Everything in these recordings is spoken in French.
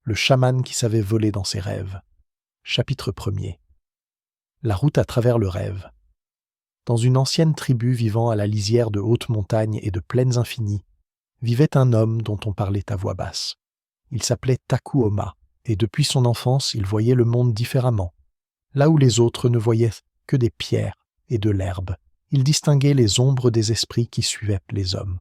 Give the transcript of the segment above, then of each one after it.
Le chaman qui savait voler dans ses rêves. Chapitre 1er. La route à travers le rêve. Dans une ancienne tribu vivant à la lisière de hautes montagnes et de plaines infinies, vivait un homme dont on parlait à voix basse. Il s'appelait Takuoma, et depuis son enfance, il voyait le monde différemment. Là où les autres ne voyaient que des pierres et de l'herbe, il distinguait les ombres des esprits qui suivaient les hommes.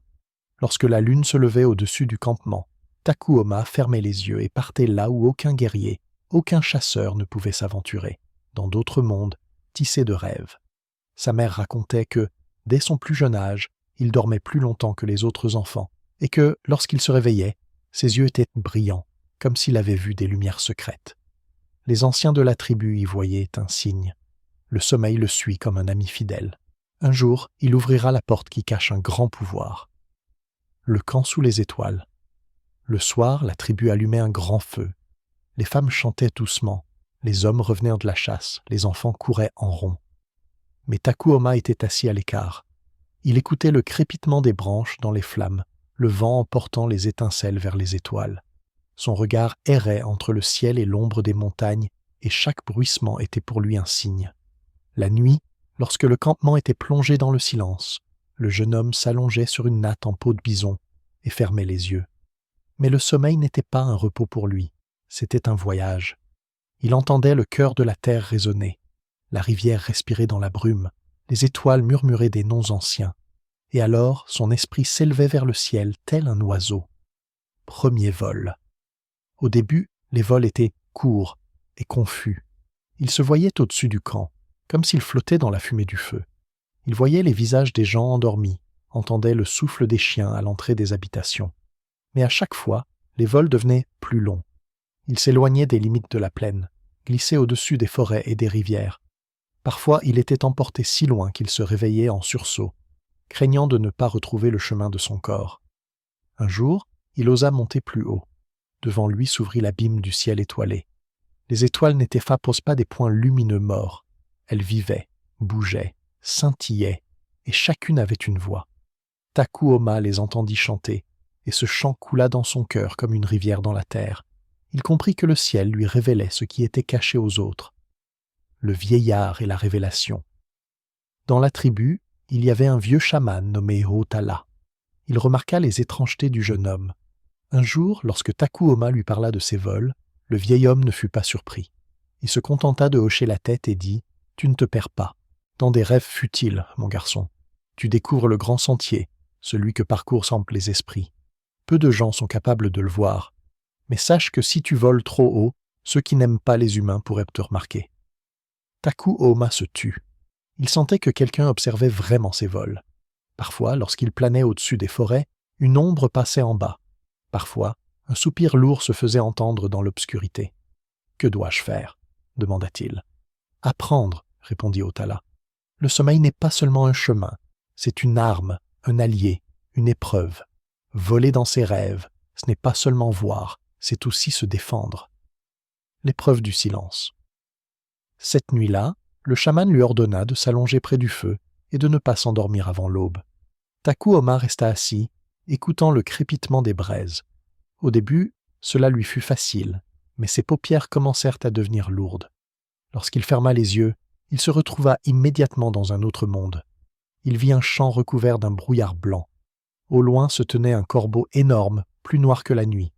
Lorsque la lune se levait au-dessus du campement, Takuoma fermait les yeux et partait là où aucun guerrier, aucun chasseur ne pouvait s'aventurer, dans d'autres mondes, tissés de rêves. Sa mère racontait que, dès son plus jeune âge, il dormait plus longtemps que les autres enfants, et que, lorsqu'il se réveillait, ses yeux étaient brillants, comme s'il avait vu des lumières secrètes. Les anciens de la tribu y voyaient un signe. Le sommeil le suit comme un ami fidèle. Un jour, il ouvrira la porte qui cache un grand pouvoir. Le camp sous les étoiles. Le soir, la tribu allumait un grand feu. Les femmes chantaient doucement, les hommes revenaient de la chasse, les enfants couraient en rond. Mais Takuoma était assis à l'écart. Il écoutait le crépitement des branches dans les flammes, le vent emportant les étincelles vers les étoiles. Son regard errait entre le ciel et l'ombre des montagnes, et chaque bruissement était pour lui un signe. La nuit, lorsque le campement était plongé dans le silence, le jeune homme s'allongeait sur une natte en peau de bison et fermait les yeux. Mais le sommeil n'était pas un repos pour lui, c'était un voyage. Il entendait le cœur de la terre résonner, la rivière respirer dans la brume, les étoiles murmurer des noms anciens. Et alors, son esprit s'élevait vers le ciel tel un oiseau. Premier vol. Au début, les vols étaient courts et confus. Il se voyait au-dessus du camp, comme s'il flottait dans la fumée du feu. Il voyait les visages des gens endormis, entendait le souffle des chiens à l'entrée des habitations. Mais à chaque fois, les vols devenaient plus longs. Il s'éloignait des limites de la plaine, glissait au-dessus des forêts et des rivières. Parfois, il était emporté si loin qu'il se réveillait en sursaut, craignant de ne pas retrouver le chemin de son corps. Un jour, il osa monter plus haut. Devant lui s'ouvrit l'abîme du ciel étoilé. Les étoiles n'étaient pas des points lumineux morts. Elles vivaient, bougeaient, scintillaient, et chacune avait une voix. Takuoma les entendit chanter, et ce chant coula dans son cœur comme une rivière dans la terre. Il comprit que le ciel lui révélait ce qui était caché aux autres. Le vieillard et la révélation. Dans la tribu, il y avait un vieux chaman nommé Hotala. Il remarqua les étrangetés du jeune homme. Un jour, lorsque Takuoma lui parla de ses vols, le vieil homme ne fut pas surpris. Il se contenta de hocher la tête et dit « Tu ne te perds pas. Dans des rêves futiles, mon garçon. Tu découvres le grand sentier, celui que parcourent les esprits. Peu de gens sont capables de le voir. Mais sache que si tu voles trop haut, ceux qui n'aiment pas les humains pourraient te remarquer. » Takuoma se tut. Il sentait que quelqu'un observait vraiment ses vols. Parfois, lorsqu'il planait au-dessus des forêts, une ombre passait en bas. Parfois, un soupir lourd se faisait entendre dans l'obscurité. « Que dois-je faire » demanda-t-il. « Apprendre » répondit Hotala. « Le sommeil n'est pas seulement un chemin, c'est une arme, un allié, une épreuve. Voler dans ses rêves, ce n'est pas seulement voir, c'est aussi se défendre. » L'épreuve du silence. Cette nuit-là, le chaman lui ordonna de s'allonger près du feu et de ne pas s'endormir avant l'aube. Takuoma resta assis, écoutant le crépitement des braises. Au début, cela lui fut facile, mais ses paupières commencèrent à devenir lourdes. Lorsqu'il ferma les yeux, il se retrouva immédiatement dans un autre monde. Il vit un champ recouvert d'un brouillard blanc. Au loin se tenait un corbeau énorme, plus noir que la nuit.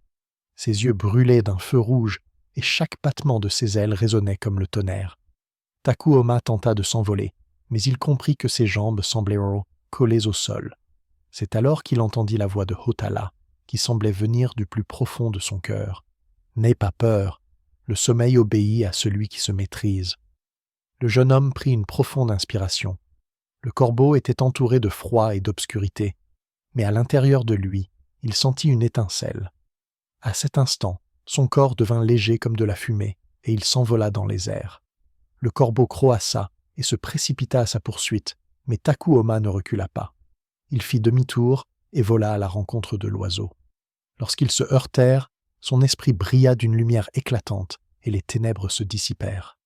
Ses yeux brûlaient d'un feu rouge et chaque battement de ses ailes résonnait comme le tonnerre. Takuoma tenta de s'envoler, mais il comprit que ses jambes semblaient collées au sol. C'est alors qu'il entendit la voix de Hotala, qui semblait venir du plus profond de son cœur. « N'aie pas peur, le sommeil obéit à celui qui se maîtrise. » Le jeune homme prit une profonde inspiration. Le corbeau était entouré de froid et d'obscurité, mais à l'intérieur de lui, il sentit une étincelle. À cet instant, son corps devint léger comme de la fumée, et il s'envola dans les airs. Le corbeau croassa et se précipita à sa poursuite, mais Takuoma ne recula pas. Il fit demi-tour et vola à la rencontre de l'oiseau. Lorsqu'ils se heurtèrent, son esprit brilla d'une lumière éclatante et les ténèbres se dissipèrent.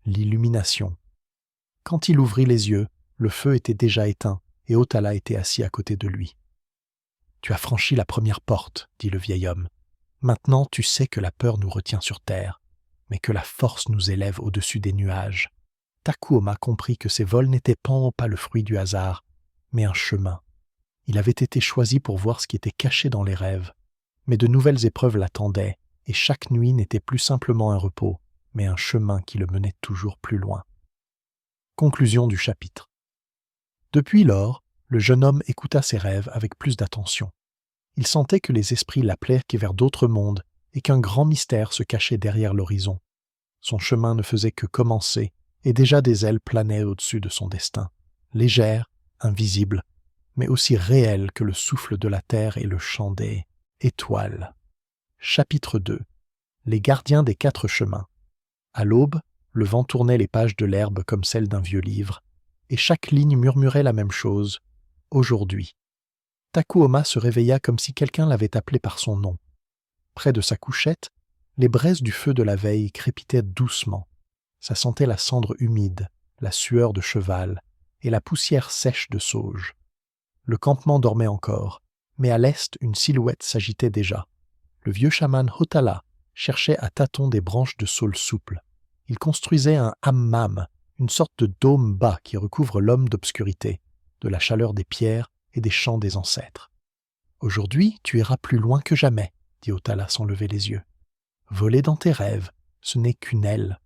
L'illumination. Quand il ouvrit les yeux, le feu était déjà éteint et Hotala était assis à côté de lui. « Tu as franchi la première porte, » dit le vieil homme. « Maintenant tu sais que la peur nous retient sur terre, mais que la force nous élève au-dessus des nuages. Takuoma comprit que ces vols n'étaient pas le fruit du hasard, mais un chemin. Il avait été choisi pour voir ce qui était caché dans les rêves. Mais de nouvelles épreuves l'attendaient, et chaque nuit n'était plus simplement un repos, mais un chemin qui le menait toujours plus loin. Conclusion du chapitre. Depuis lors, le jeune homme écouta ses rêves avec plus d'attention. Il sentait que les esprits l'appelaient vers d'autres mondes et qu'un grand mystère se cachait derrière l'horizon. Son chemin ne faisait que commencer, et déjà des ailes planaient au-dessus de son destin, légères, invisibles, mais aussi réelles que le souffle de la terre et le chant des étoiles. Chapitre 2. Les gardiens des 4 chemins. À l'aube, le vent tournait les pages de l'herbe comme celles d'un vieux livre, et chaque ligne murmurait la même chose, « Aujourd'hui ». Takuoma se réveilla comme si quelqu'un l'avait appelé par son nom. Près de sa couchette, les braises du feu de la veille crépitaient doucement. Ça sentait la cendre humide, la sueur de cheval et la poussière sèche de sauge. Le campement dormait encore, mais à l'est, une silhouette s'agitait déjà. Le vieux chaman Hotala cherchait à tâtons des branches de saule souple. Il construisait un hammam, une sorte de dôme bas qui recouvre l'homme d'obscurité, de la chaleur des pierres et des chants des ancêtres. « Aujourd'hui, tu iras plus loin que jamais, » dit Hotala sans lever les yeux. « Voler dans tes rêves, ce n'est qu'une aile.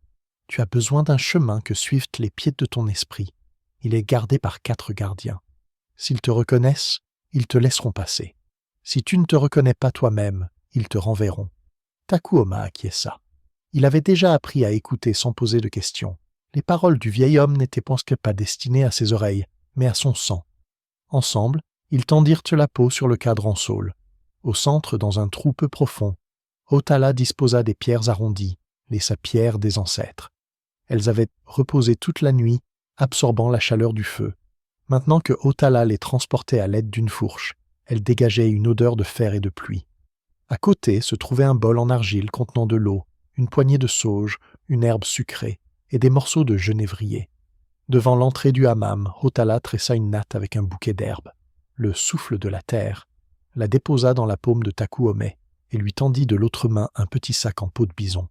Tu as besoin d'un chemin que suivent les pieds de ton esprit. Il est gardé par 4 gardiens. S'ils te reconnaissent, ils te laisseront passer. Si tu ne te reconnais pas toi-même, ils te renverront. » Takuoma acquiesça. Il avait déjà appris à écouter sans poser de questions. Les paroles du vieil homme n'étaient presque pas destinées à ses oreilles, mais à son sang. Ensemble, ils tendirent la peau sur le cadre en saule. Au centre, dans un trou peu profond, Hotala disposa des pierres arrondies, les sapierres des ancêtres. Elles avaient reposé toute la nuit, absorbant la chaleur du feu. Maintenant que Hotala les transportait à l'aide d'une fourche, elles dégageaient une odeur de fer et de pluie. À côté se trouvait un bol en argile contenant de l'eau, une poignée de sauge, une herbe sucrée et des morceaux de genévrier. Devant l'entrée du hammam, Hotala tressa une natte avec un bouquet d'herbes. Le souffle de la terre la déposa dans la paume de Takuoma et lui tendit de l'autre main un petit sac en peau de bison.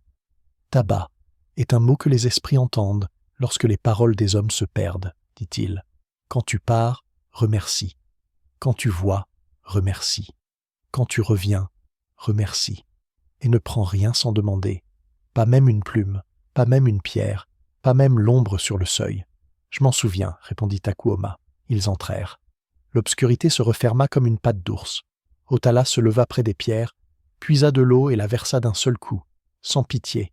Tabac est un mot que les esprits entendent lorsque les paroles des hommes se perdent, dit-il. Quand tu pars, remercie. Quand tu vois, remercie. Quand tu reviens, remercie. Et ne prends rien sans demander. Pas même une plume, pas même une pierre, pas même l'ombre sur le seuil. Je m'en souviens, répondit Takuoma. Ils entrèrent. L'obscurité se referma comme une patte d'ours. Hotala se leva près des pierres, puisa de l'eau et la versa d'un seul coup, sans pitié.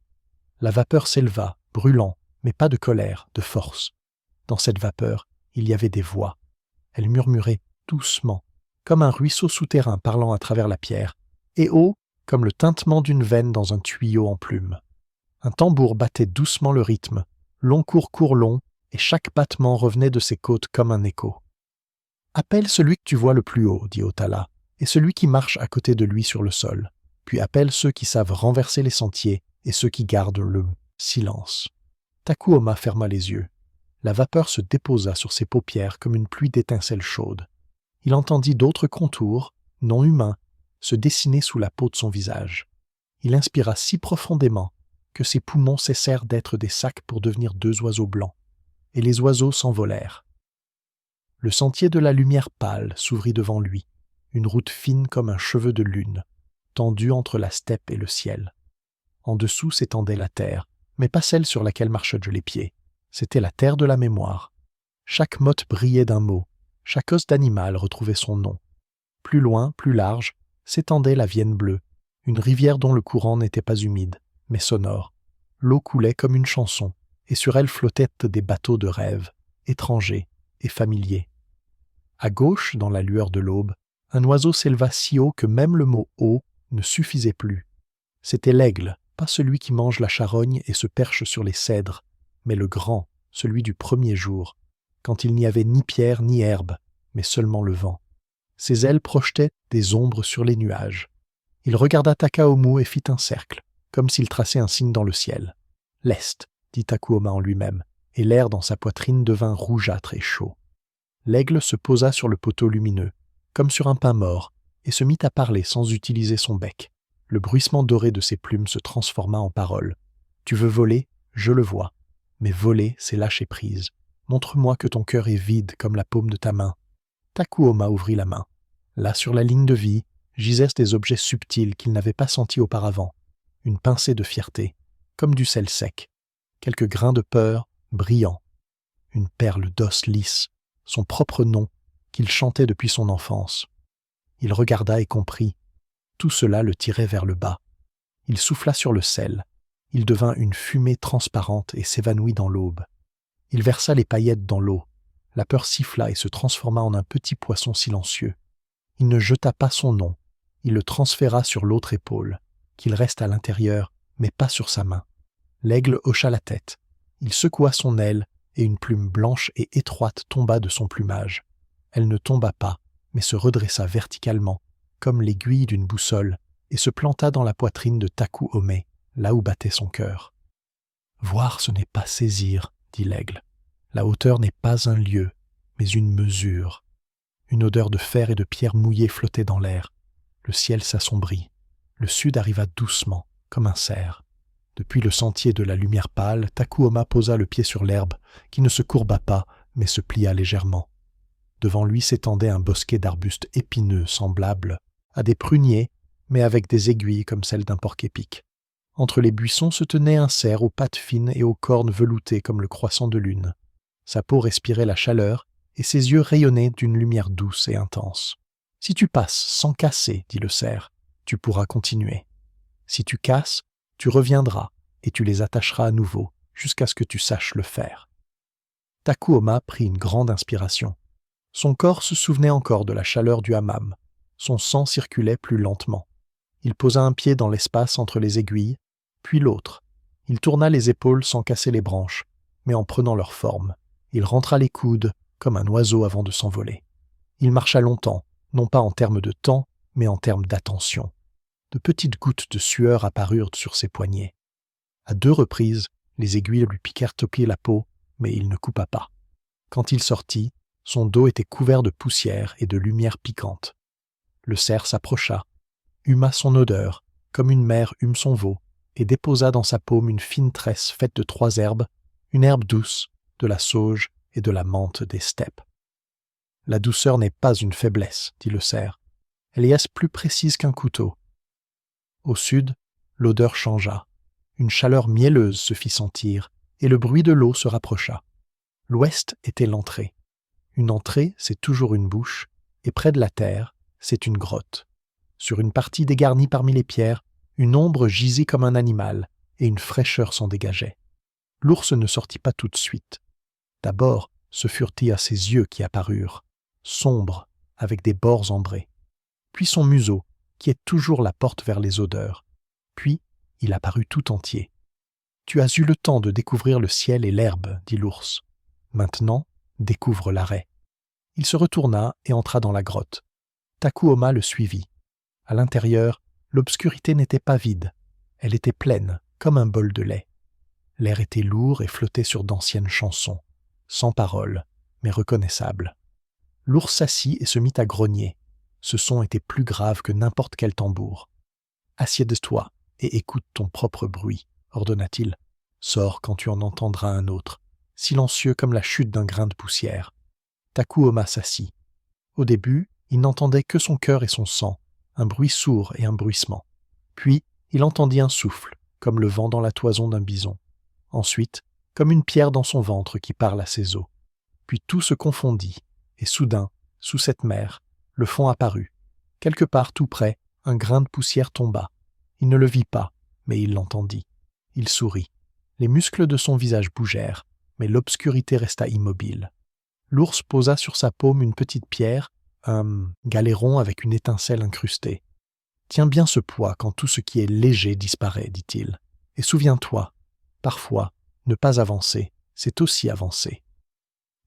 La vapeur s'éleva, brûlant, mais pas de colère, de force. Dans cette vapeur, il y avait des voix. Elles murmuraient doucement, comme un ruisseau souterrain parlant à travers la pierre, et haut, comme le tintement d'une veine dans un tuyau en plume. Un tambour battait doucement le rythme, long court long, et chaque battement revenait de ses côtes comme un écho. « Appelle celui que tu vois le plus haut, » dit Hotala, et celui qui marche à côté de lui sur le sol, puis appelle ceux qui savent renverser les sentiers et ceux qui gardent le silence. Takuoma ferma les yeux. La vapeur se déposa sur ses paupières comme une pluie d'étincelles chaudes. Il entendit d'autres contours, non humains, se dessiner sous la peau de son visage. Il inspira si profondément que ses poumons cessèrent d'être des sacs pour devenir 2 oiseaux blancs, et les oiseaux s'envolèrent. Le sentier de la lumière pâle s'ouvrit devant lui, une route fine comme un cheveu de lune, tendue entre la steppe et le ciel. En dessous s'étendait la terre, mais pas celle sur laquelle marchaient les pieds. C'était la terre de la mémoire. Chaque motte brillait d'un mot, chaque os d'animal retrouvait son nom. Plus loin, plus large, s'étendait la Vienne bleue, une rivière dont le courant n'était pas humide, mais sonore. L'eau coulait comme une chanson, et sur elle flottaient des bateaux de rêve, étrangers et familiers. À gauche, dans la lueur de l'aube, un oiseau s'éleva si haut que même le mot « haut » ne suffisait plus. C'était l'aigle, pas celui qui mange la charogne et se perche sur les cèdres, mais le grand, celui du premier jour, quand il n'y avait ni pierre ni herbe, mais seulement le vent. Ses ailes projetaient des ombres sur les nuages. Il regarda Takaomu et fit un cercle, comme s'il traçait un signe dans le ciel. « L'Est », dit Takuoma en lui-même, et l'air dans sa poitrine devint rougeâtre et chaud. L'aigle se posa sur le poteau lumineux, comme sur un pain mort, et se mit à parler sans utiliser son bec. Le bruissement doré de ses plumes se transforma en paroles. « Tu veux voler? Je le vois. Mais voler, c'est lâcher prise. Montre-moi que ton cœur est vide comme la paume de ta main. » Takuoma ouvrit la main. Là, sur la ligne de vie, gisaient des objets subtils qu'il n'avait pas sentis auparavant. Une pincée de fierté, comme du sel sec. Quelques grains de peur, brillants. Une perle d'os lisse, son propre nom, qu'il chantait depuis son enfance. Il regarda et comprit. Tout cela le tirait vers le bas. Il souffla sur le sel. Il devint une fumée transparente et s'évanouit dans l'aube. Il versa les paillettes dans l'eau. La peur siffla et se transforma en un petit poisson silencieux. Il ne jeta pas son nom. Il le transféra sur l'autre épaule, qu'il reste à l'intérieur, mais pas sur sa main. L'aigle hocha la tête. Il secoua son aile et une plume blanche et étroite tomba de son plumage. Elle ne tomba pas, mais se redressa verticalement, comme l'aiguille d'une boussole, et se planta dans la poitrine de Takuome, là où battait son cœur. « Voir, ce n'est pas saisir, » dit l'aigle. « La hauteur n'est pas un lieu, mais une mesure. » Une odeur de fer et de pierre mouillée flottait dans l'air. Le ciel s'assombrit. Le sud arriva doucement, comme un cerf. Depuis le sentier de la lumière pâle, Takuoma posa le pied sur l'herbe, qui ne se courba pas, mais se plia légèrement. Devant lui s'étendait un bosquet d'arbustes épineux semblables à des pruniers, mais avec des aiguilles comme celles d'un porc-épic. Entre les buissons se tenait un cerf aux pattes fines et aux cornes veloutées comme le croissant de lune. Sa peau respirait la chaleur, et ses yeux rayonnaient d'une lumière douce et intense. « Si tu passes sans casser, dit le cerf, tu pourras continuer. Si tu casses, tu reviendras, et tu les attacheras à nouveau, jusqu'à ce que tu saches le faire. » Takuoma prit une grande inspiration. Son corps se souvenait encore de la chaleur du hammam. Son sang circulait plus lentement. Il posa un pied dans l'espace entre les aiguilles, puis l'autre. Il tourna les épaules sans casser les branches, mais en prenant leur forme. Il rentra les coudes, comme un oiseau avant de s'envoler. Il marcha longtemps, non pas en termes de temps, mais en termes d'attention. De petites gouttes de sueur apparurent sur ses poignets. À 2 reprises, les aiguilles lui piquèrent au pied la peau, mais il ne coupa pas. Quand il sortit, son dos était couvert de poussière et de lumière piquante. Le cerf s'approcha, huma son odeur, comme une mère hume son veau, et déposa dans sa paume une fine tresse faite de 3 herbes, une herbe douce, de la sauge et de la menthe des steppes. « La douceur n'est pas une faiblesse, dit le cerf. Elle est plus précise qu'un couteau. » Au sud, l'odeur changea. Une chaleur mielleuse se fit sentir, et le bruit de l'eau se rapprocha. L'ouest était l'entrée. Une entrée, c'est toujours une bouche, et près de la terre, c'est une grotte. Sur une partie dégarnie parmi les pierres, une ombre gisait comme un animal, et une fraîcheur s'en dégageait. L'ours ne sortit pas tout de suite. D'abord, ce furent à ses yeux qui apparurent, sombres, avec des bords ambrés. Puis son museau, qui est toujours la porte vers les odeurs. Puis, il apparut tout entier. « Tu as eu le temps de découvrir le ciel et l'herbe, dit l'ours. Maintenant, découvre l'arrêt. » Il se retourna et entra dans la grotte. Takuoma le suivit. À l'intérieur, l'obscurité n'était pas vide. Elle était pleine, comme un bol de lait. L'air était lourd et flottait sur d'anciennes chansons, sans paroles, mais reconnaissables. L'ours s'assit et se mit à grogner. Ce son était plus grave que n'importe quel tambour. « Assieds-toi et écoute ton propre bruit, » ordonna-t-il. « Sors quand tu en entendras un autre, silencieux comme la chute d'un grain de poussière. » Takuoma s'assit. Au début, il n'entendait que son cœur et son sang, un bruit sourd et un bruissement. Puis, il entendit un souffle, comme le vent dans la toison d'un bison. Ensuite, comme une pierre dans son ventre qui parle à ses os. Puis tout se confondit, et soudain, sous cette mer, le fond apparut. Quelque part tout près, un grain de poussière tomba. Il ne le vit pas, mais il l'entendit. Il sourit. Les muscles de son visage bougèrent, mais l'obscurité resta immobile. L'ours posa sur sa paume une petite pierre, un galéron avec une étincelle incrustée. « Tiens bien ce poids quand tout ce qui est léger disparaît, dit-il. Et souviens-toi, parfois, ne pas avancer, c'est aussi avancer. »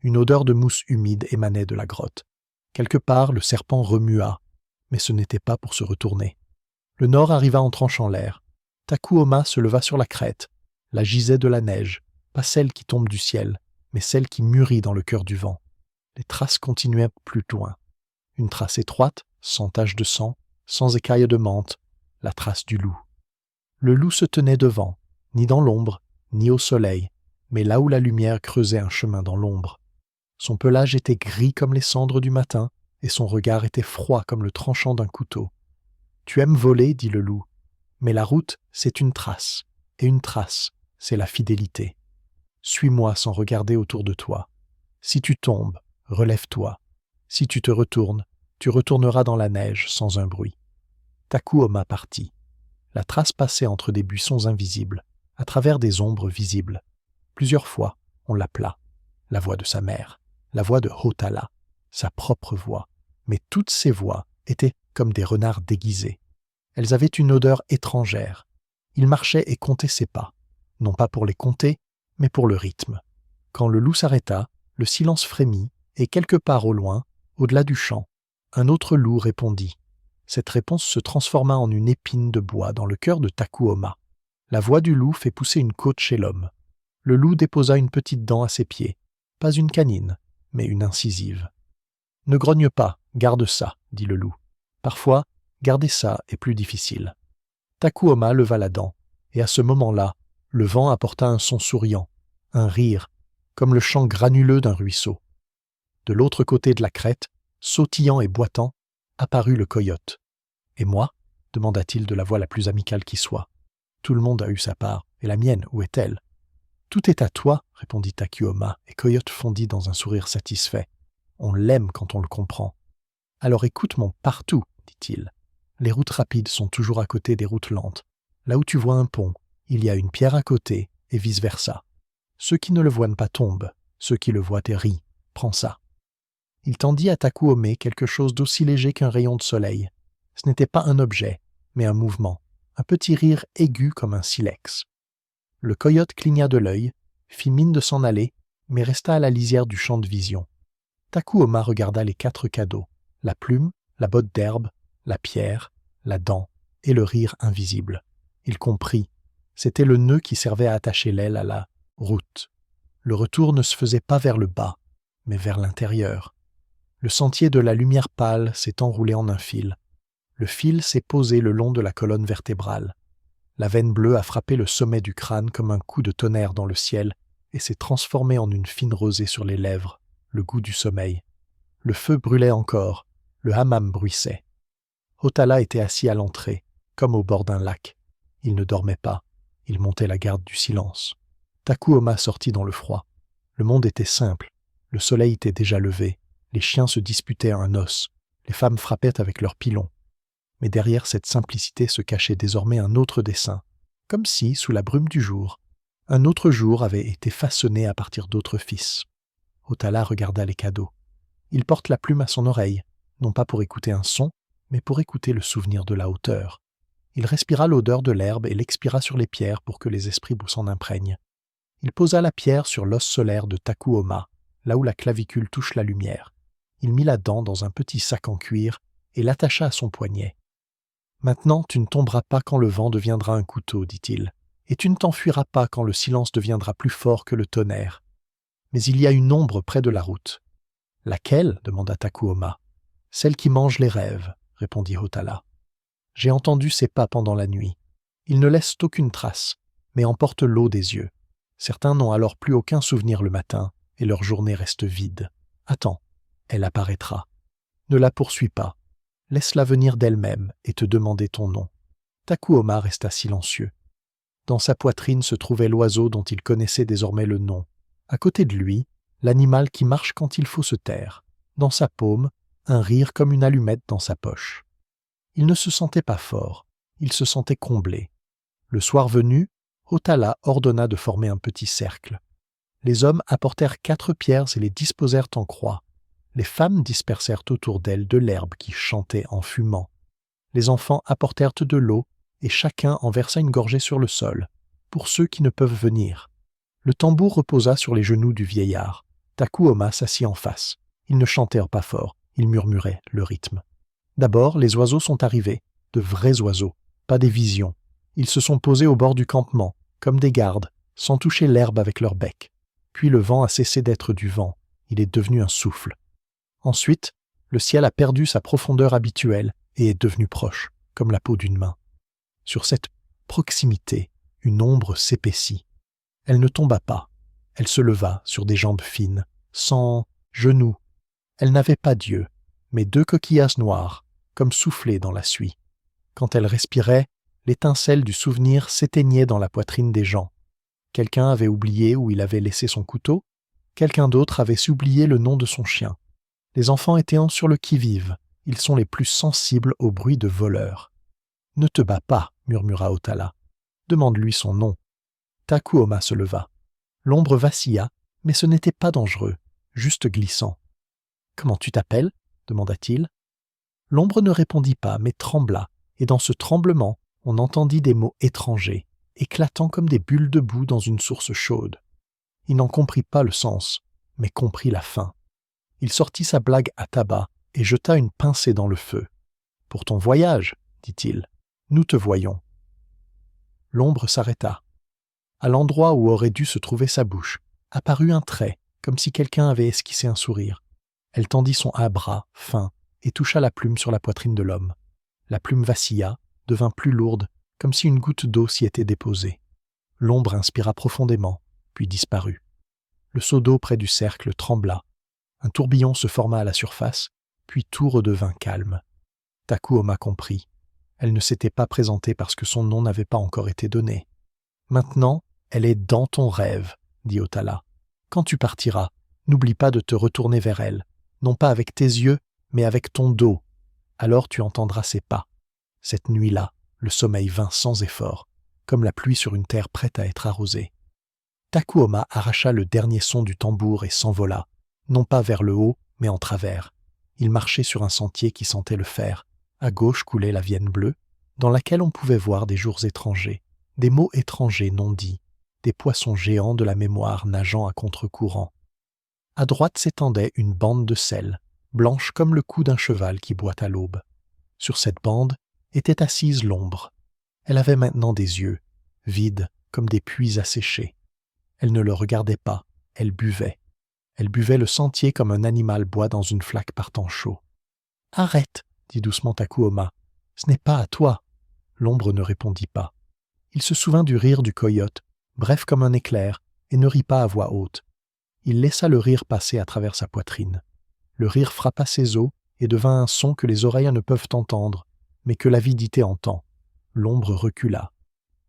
Une odeur de mousse humide émanait de la grotte. Quelque part, le serpent remua, mais ce n'était pas pour se retourner. Le nord arriva en tranchant l'air. Takuoma se leva sur la crête. Là gisait de la neige, pas celle qui tombe du ciel, mais celle qui mûrit dans le cœur du vent. Les traces continuaient plus loin. Une trace étroite, sans tache de sang, sans écailles de menthe, la trace du loup. Le loup se tenait devant, ni dans l'ombre, ni au soleil, mais là où la lumière creusait un chemin dans l'ombre. Son pelage était gris comme les cendres du matin, et son regard était froid comme le tranchant d'un couteau. « Tu aimes voler, dit le loup, mais la route, c'est une trace, et une trace, c'est la fidélité. Suis-moi sans regarder autour de toi. Si tu tombes, relève-toi. Si tu te retournes, tu retourneras dans la neige sans un bruit. » Takuoma partit. La trace passait entre des buissons invisibles, à travers des ombres visibles. Plusieurs fois, on l'appela. La voix de sa mère, la voix de Hotala, sa propre voix. Mais toutes ces voix étaient comme des renards déguisés. Elles avaient une odeur étrangère. Il marchait et comptait ses pas, non pas pour les compter, mais pour le rythme. Quand le loup s'arrêta, le silence frémit, et quelque part au loin, au-delà du champ, un autre loup répondit. Cette réponse se transforma en une épine de bois dans le cœur de Takuoma. La voix du loup fait pousser une côte chez l'homme. Le loup déposa une petite dent à ses pieds, pas une canine, mais une incisive. « Ne grogne pas, garde ça, dit le loup. Parfois, garder ça est plus difficile. » Takuoma leva la dent, et à ce moment-là, le vent apporta un son souriant, un rire, comme le chant granuleux d'un ruisseau. De l'autre côté de la crête, sautillant et boitant, apparut le coyote. « Et moi ?» demanda-t-il de la voix la plus amicale qui soit. « Tout le monde a eu sa part, et la mienne, où est-elle ?»« Tout est à toi, » répondit Takuoma, et Coyote fondit dans un sourire satisfait. « On l'aime quand on le comprend. »« Alors écoute mon partout, » dit-il. « Les routes rapides sont toujours à côté des routes lentes. Là où tu vois un pont, il y a une pierre à côté, et vice-versa. Ceux qui ne le voient pas tombent, ceux qui le voient et rient. Prends ça. » Il tendit à Takuoma quelque chose d'aussi léger qu'un rayon de soleil. Ce n'était pas un objet, mais un mouvement, un petit rire aigu comme un silex. Le coyote cligna de l'œil, fit mine de s'en aller, mais resta à la lisière du champ de vision. Takuoma regarda les 4 cadeaux, la plume, la botte d'herbe, la pierre, la dent et le rire invisible. Il comprit, c'était le nœud qui servait à attacher l'aile à la route. Le retour ne se faisait pas vers le bas, mais vers l'intérieur. Le sentier de la lumière pâle s'est enroulé en un fil. Le fil s'est posé le long de la colonne vertébrale. La veine bleue a frappé le sommet du crâne comme un coup de tonnerre dans le ciel et s'est transformée en une fine rosée sur les lèvres, le goût du sommeil. Le feu brûlait encore, le hammam bruissait. Hotala était assis à l'entrée, comme au bord d'un lac. Il ne dormait pas, il montait la garde du silence. Takuoma sortit dans le froid. Le monde était simple, le soleil était déjà levé, les chiens se disputaient à un os, les femmes frappaient avec leurs pilons. Mais derrière cette simplicité se cachait désormais un autre dessein, comme si, sous la brume du jour, un autre jour avait été façonné à partir d'autres fils. Hotala regarda les cadeaux. Il porte la plume à son oreille, non pas pour écouter un son, mais pour écouter le souvenir de la hauteur. Il respira l'odeur de l'herbe et l'expira sur les pierres pour que les esprits s'en imprègnent. Il posa la pierre sur l'os solaire de Takuoma, là où la clavicule touche la lumière. Il mit la dent dans un petit sac en cuir et l'attacha à son poignet. « Maintenant, tu ne tomberas pas quand le vent deviendra un couteau, dit-il, et tu ne t'enfuiras pas quand le silence deviendra plus fort que le tonnerre. Mais il y a une ombre près de la route. »« Laquelle ?» demanda Takuoma. « Celle qui mange les rêves, » répondit Hotala. « J'ai entendu ses pas pendant la nuit. Ils ne laissent aucune trace, mais emportent l'eau des yeux. Certains n'ont alors plus aucun souvenir le matin, et leur journée reste vide. Attends, elle apparaîtra. Ne la poursuis pas. Laisse-la venir d'elle-même et te demander ton nom. » Takuoma resta silencieux. Dans sa poitrine se trouvait l'oiseau dont il connaissait désormais le nom. À côté de lui, l'animal qui marche quand il faut se taire. Dans sa paume, un rire comme une allumette dans sa poche. Il ne se sentait pas fort, il se sentait comblé. Le soir venu, Hotala ordonna de former un petit cercle. Les hommes apportèrent 4 pierres et les disposèrent en croix. Les femmes dispersèrent autour d'elles de l'herbe qui chantait en fumant. Les enfants apportèrent de l'eau et chacun en versa une gorgée sur le sol, pour ceux qui ne peuvent venir. Le tambour reposa sur les genoux du vieillard. Takuoma s'assit en face. Ils ne chantèrent pas fort, ils murmuraient le rythme. D'abord, les oiseaux sont arrivés, de vrais oiseaux, pas des visions. Ils se sont posés au bord du campement, comme des gardes, sans toucher l'herbe avec leur bec. Puis le vent a cessé d'être du vent, il est devenu un souffle. Ensuite, le ciel a perdu sa profondeur habituelle et est devenu proche, comme la peau d'une main. Sur cette proximité, une ombre s'épaissit. Elle ne tomba pas. Elle se leva sur des jambes fines, sans genoux. Elle n'avait pas d'yeux, mais 2 coquillages noirs, comme soufflés dans la suie. Quand elle respirait, l'étincelle du souvenir s'éteignait dans la poitrine des gens. Quelqu'un avait oublié où il avait laissé son couteau, quelqu'un d'autre avait oublié le nom de son chien. Les enfants étaient sur le qui-vive, ils sont les plus sensibles au bruit de voleurs. « Ne te bats pas, murmura Otala. Demande-lui son nom. » Takuoma se leva. L'ombre vacilla, mais ce n'était pas dangereux, juste glissant. « Comment tu t'appelles » demanda-t-il. L'ombre ne répondit pas, mais trembla, et dans ce tremblement, on entendit des mots étrangers, éclatant comme des bulles de boue dans une source chaude. Il n'en comprit pas le sens, mais comprit la fin. Il sortit sa blague à tabac et jeta une pincée dans le feu. « Pour ton voyage, dit-il, nous te voyons. » L'ombre s'arrêta. À l'endroit où aurait dû se trouver sa bouche, apparut un trait, comme si quelqu'un avait esquissé un sourire. Elle tendit son bras, fin, et toucha la plume sur la poitrine de l'homme. La plume vacilla, devint plus lourde, comme si une goutte d'eau s'y était déposée. L'ombre inspira profondément, puis disparut. Le seau d'eau près du cercle trembla. Un tourbillon se forma à la surface, puis tout redevint calme. Takuoma comprit. Elle ne s'était pas présentée parce que son nom n'avait pas encore été donné. « Maintenant, elle est dans ton rêve, » dit Otala. « Quand tu partiras, n'oublie pas de te retourner vers elle, non pas avec tes yeux, mais avec ton dos. Alors tu entendras ses pas. » Cette nuit-là, le sommeil vint sans effort, comme la pluie sur une terre prête à être arrosée. Takuoma arracha le dernier son du tambour et s'envola, non pas vers le haut, mais en travers. Il marchait sur un sentier qui sentait le fer. À gauche coulait la Vienne bleue, dans laquelle on pouvait voir des jours étrangers, des mots étrangers non dits, des poissons géants de la mémoire nageant à contre-courant. À droite s'étendait une bande de sel, blanche comme le cou d'un cheval qui boit à l'aube. Sur cette bande était assise l'ombre. Elle avait maintenant des yeux, vides comme des puits asséchés. Elle ne le regardait pas, elle buvait. Elle buvait le sentier comme un animal boit dans une flaque par temps chaud. « Arrête !» dit doucement Takuoma. « Ce n'est pas à toi. » L'ombre ne répondit pas. Il se souvint du rire du coyote, bref comme un éclair, et ne rit pas à voix haute. Il laissa le rire passer à travers sa poitrine. Le rire frappa ses os et devint un son que les oreilles ne peuvent entendre, mais que l'avidité entend. L'ombre recula.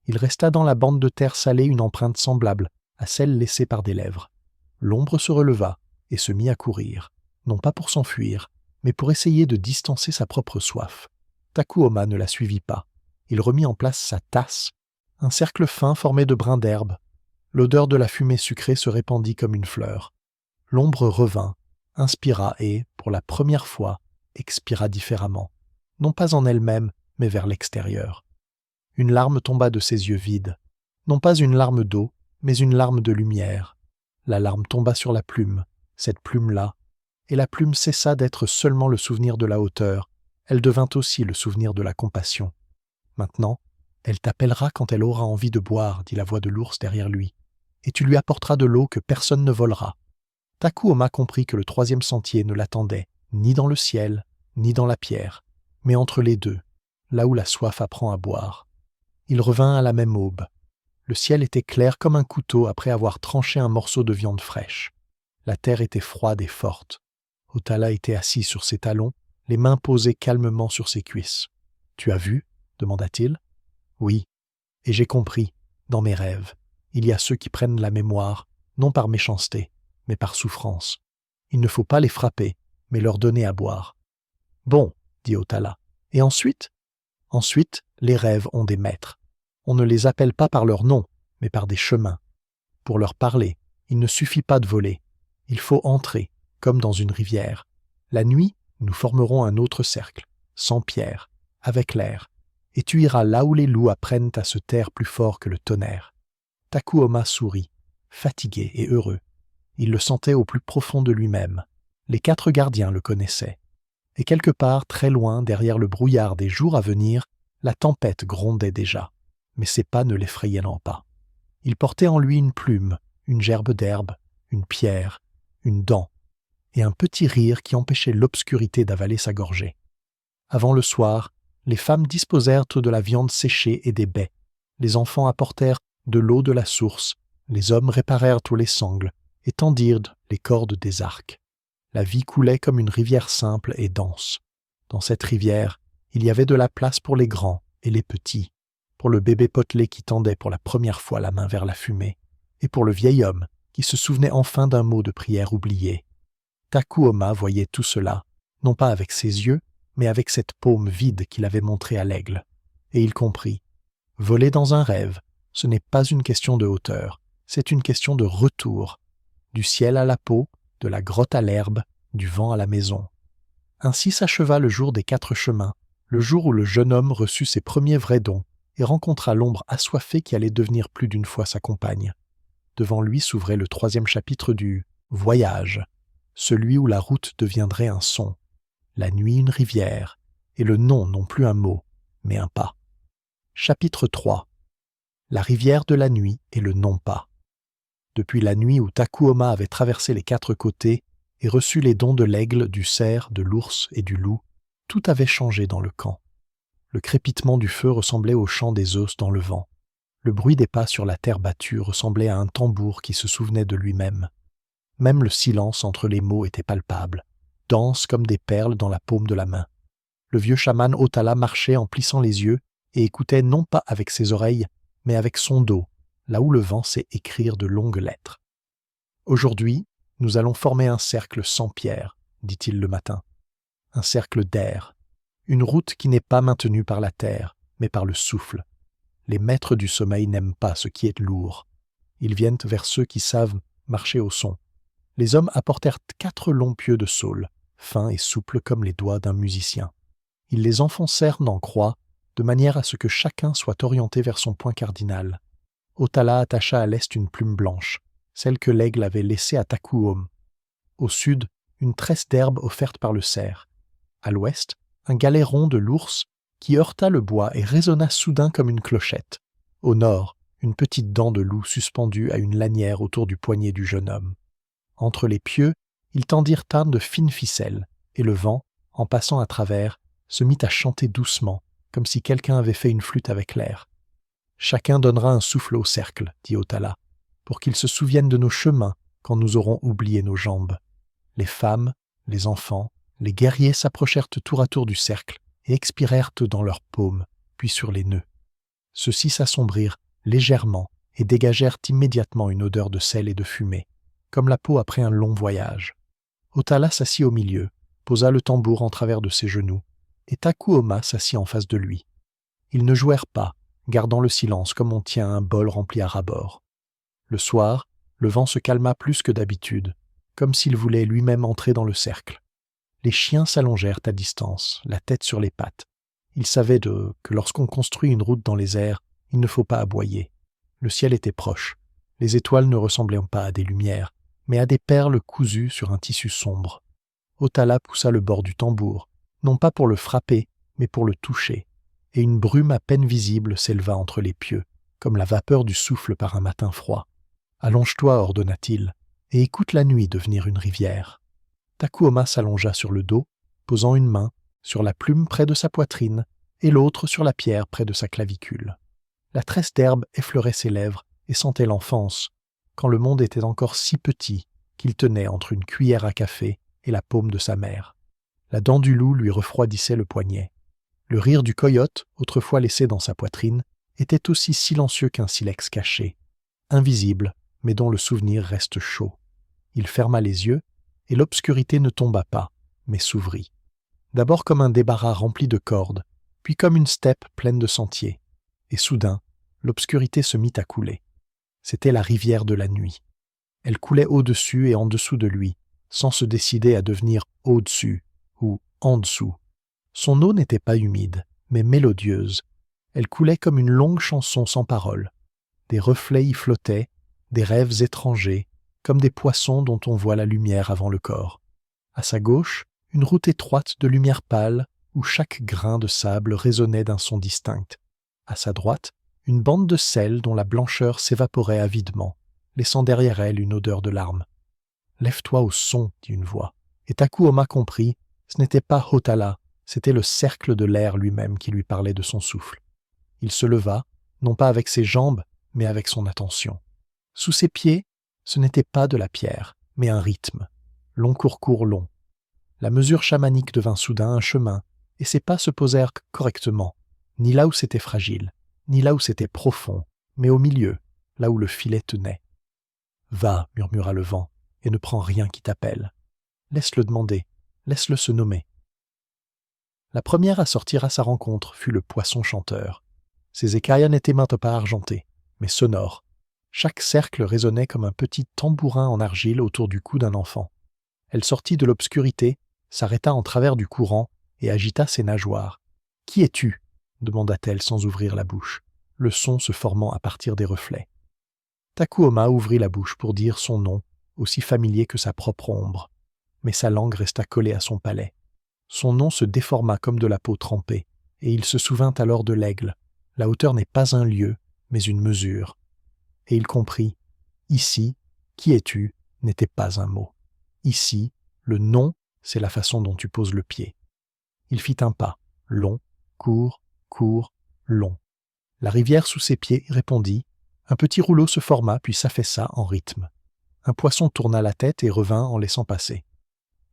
Il resta dans la bande de terre salée une empreinte semblable à celle laissée par des lèvres. L'ombre se releva et se mit à courir, non pas pour s'enfuir, mais pour essayer de distancer sa propre soif. Takuoma ne la suivit pas. Il remit en place sa tasse, un cercle fin formé de brins d'herbe. L'odeur de la fumée sucrée se répandit comme une fleur. L'ombre revint, inspira et, pour la première fois, expira différemment, non pas en elle-même, mais vers l'extérieur. Une larme tomba de ses yeux vides, non pas une larme d'eau, mais une larme de lumière. La larme tomba sur la plume, cette plume-là, et la plume cessa d'être seulement le souvenir de la hauteur, elle devint aussi le souvenir de la compassion. Maintenant, elle t'appellera quand elle aura envie de boire, dit la voix de l'ours derrière lui, et tu lui apporteras de l'eau que personne ne volera. Takuoma comprit que le 3e sentier ne l'attendait, ni dans le ciel, ni dans la pierre, mais entre les deux, là où la soif apprend à boire. Il revint à la même aube. Le ciel était clair comme un couteau après avoir tranché un morceau de viande fraîche. La terre était froide et forte. Otala était assis sur ses talons, les mains posées calmement sur ses cuisses. « Tu as vu ?» demanda-t-il. « Oui, et j'ai compris, dans mes rêves, il y a ceux qui prennent la mémoire, non par méchanceté, mais par souffrance. Il ne faut pas les frapper, mais leur donner à boire. »« Bon, » dit Otala. « Et ensuite ?»« Ensuite, les rêves ont des maîtres. On ne les appelle pas par leur nom, mais par des chemins. Pour leur parler, il ne suffit pas de voler. Il faut entrer, comme dans une rivière. La nuit, nous formerons un autre cercle, sans pierre, avec l'air, et tu iras là où les loups apprennent à se taire plus fort que le tonnerre. » Takuoma sourit, fatigué et heureux. Il le sentait au plus profond de lui-même. Les 4 gardiens le connaissaient. Et quelque part, très loin, derrière le brouillard des jours à venir, la tempête grondait déjà. Mais ses pas ne l'effrayaient pas. Il portait en lui une plume, une gerbe d'herbe, une pierre, une dent, et un petit rire qui empêchait l'obscurité d'avaler sa gorgée. Avant le soir, Les femmes disposèrent de la viande séchée et des baies. Les enfants apportèrent de l'eau de la source. Les hommes réparèrent tous les sangles et tendirent les cordes des arcs. La vie coulait comme une rivière simple et dense. Dans cette rivière, il y avait de la place pour les grands et les petits, pour le bébé potelé qui tendait pour la première fois la main vers la fumée, et pour le vieil homme qui se souvenait enfin d'un mot de prière oublié. Takuoma voyait tout cela, non pas avec ses yeux, mais avec cette paume vide qu'il avait montrée à l'aigle. Et il comprit. Voler dans un rêve, ce n'est pas une question de hauteur, c'est une question de retour. Du ciel à la peau, de la grotte à l'herbe, du vent à la maison. Ainsi s'acheva le jour des 4 chemins, le jour où le jeune homme reçut ses premiers vrais dons et rencontra l'ombre assoiffée qui allait devenir plus d'une fois sa compagne. Devant lui s'ouvrait le 3e chapitre du « Voyage », celui où la route deviendrait un son, la nuit une rivière, et le non plus un mot, mais un pas. Chapitre 3. La rivière de la nuit et le non-pas. Depuis la nuit où Takuoma avait traversé les 4 côtés et reçu les dons de l'aigle, du cerf, de l'ours et du loup, tout avait changé dans le camp. Le crépitement du feu ressemblait au chant des os dans le vent. Le bruit des pas sur la terre battue ressemblait à un tambour qui se souvenait de lui-même. Même le silence entre les mots était palpable, dense comme des perles dans la paume de la main. Le vieux chaman Otala marchait en plissant les yeux et écoutait non pas avec ses oreilles, mais avec son dos, là où le vent sait écrire de longues lettres. « Aujourd'hui, nous allons former un cercle sans pierre, dit-il le matin. Un cercle d'air, une route qui n'est pas maintenue par la terre, mais par le souffle. Les maîtres du sommeil n'aiment pas ce qui est lourd. Ils viennent vers ceux qui savent marcher au son. Les hommes apportèrent 4 longs pieux de saule, fins et souples comme les doigts d'un musicien. Ils les enfoncèrent en croix, de manière à ce que chacun soit orienté vers son point cardinal. Otala attacha à l'est une plume blanche, celle que l'aigle avait laissée à Takuoma. Au sud, une tresse d'herbe offerte par le cerf. À l'ouest, un galet rond de l'ours qui heurta le bois et résonna soudain comme une clochette. Au nord, une petite dent de loup suspendue à une lanière autour du poignet du jeune homme. Entre les pieux, ils tendirent un de fines ficelles, et le vent, en passant à travers, se mit à chanter doucement, comme si quelqu'un avait fait une flûte avec l'air. « Chacun donnera un souffle au cercle, dit Otala, pour qu'il se souvienne de nos chemins quand nous aurons oublié nos jambes. » Les femmes, les enfants, les guerriers s'approchèrent tour à tour du cercle et expirèrent dans leurs paumes, puis sur les nœuds. Ceux-ci s'assombrirent légèrement et dégagèrent immédiatement une odeur de sel et de fumée, comme la peau après un long voyage. Otala s'assit au milieu, posa le tambour en travers de ses genoux, et Takuoma s'assit en face de lui. Ils ne jouèrent pas, gardant le silence comme on tient un bol rempli à ras-bord. Le soir, le vent se calma plus que d'habitude, comme s'il voulait lui-même entrer dans le cercle. Les chiens s'allongèrent à distance, la tête sur les pattes. Ils savaient que lorsqu'on construit une route dans les airs, il ne faut pas aboyer. Le ciel était proche. Les étoiles ne ressemblaient pas à des lumières, mais à des perles cousues sur un tissu sombre. Otala poussa le bord du tambour, non pas pour le frapper, mais pour le toucher, et une brume à peine visible s'éleva entre les pieux, comme la vapeur du souffle par un matin froid. « Allonge-toi, ordonna-t-il, et écoute la nuit devenir une rivière. » Takuoma s'allongea sur le dos, posant une main sur la plume près de sa poitrine et l'autre sur la pierre près de sa clavicule. La tresse d'herbe effleurait ses lèvres et sentait l'enfance, quand le monde était encore si petit qu'il tenait entre une cuillère à café et la paume de sa mère. La dent du loup lui refroidissait le poignet. Le rire du coyote, autrefois laissé dans sa poitrine, était aussi silencieux qu'un silex caché, invisible, mais dont le souvenir reste chaud. Il ferma les yeux, et l'obscurité ne tomba pas, mais s'ouvrit. D'abord comme un débarras rempli de cordes, puis comme une steppe pleine de sentiers. Et soudain, l'obscurité se mit à couler. C'était la rivière de la nuit. Elle coulait au-dessus et en dessous de lui, sans se décider à devenir au-dessus ou en dessous. Son eau n'était pas humide, mais mélodieuse. Elle coulait comme une longue chanson sans paroles. Des reflets y flottaient, des rêves étrangers, comme des poissons dont on voit la lumière avant le corps. À sa gauche, une route étroite de lumière pâle, où chaque grain de sable résonnait d'un son distinct. À sa droite, une bande de sel dont la blancheur s'évaporait avidement, laissant derrière elle une odeur de larmes. « Lève-toi au son, dit une voix. Et Takuoma comprit, ce n'était pas Otala, C'était le cercle de l'air lui-même qui lui parlait de son souffle. Il se leva, non pas avec ses jambes, mais avec son attention. Sous ses pieds, ce n'était pas de la pierre, mais un rythme. Long court long. La mesure chamanique devint soudain un chemin, et ses pas se posèrent correctement, ni là où c'était fragile, ni là où c'était profond, mais au milieu, là où le filet tenait. « Va, murmura le vent, et ne prends rien qui t'appelle. Laisse-le demander, laisse-le se nommer. » La première à sortir à sa rencontre fut le poisson chanteur. Ses écailles n'étaient maintes pas argentées, mais sonores. Chaque cercle résonnait comme un petit tambourin en argile autour du cou d'un enfant. Elle sortit de l'obscurité, s'arrêta en travers du courant et agita ses nageoires. « Qui es-tu » demanda-t-elle sans ouvrir la bouche, le son se formant à partir des reflets. Takuoma ouvrit la bouche pour dire son nom, aussi familier que sa propre ombre, mais sa langue resta collée à son palais. Son nom se déforma comme de la peau trempée, et il se souvint alors de l'aigle. La hauteur n'est pas un lieu, mais une mesure. Et il comprit, ici, qui es-tu n'était pas un mot. Ici, le nom, c'est la façon dont tu poses le pied. Il fit un pas, long, court, long. La rivière sous ses pieds répondit. Un petit rouleau se forma puis s'affaissa en rythme. Un poisson tourna la tête et revint en laissant passer.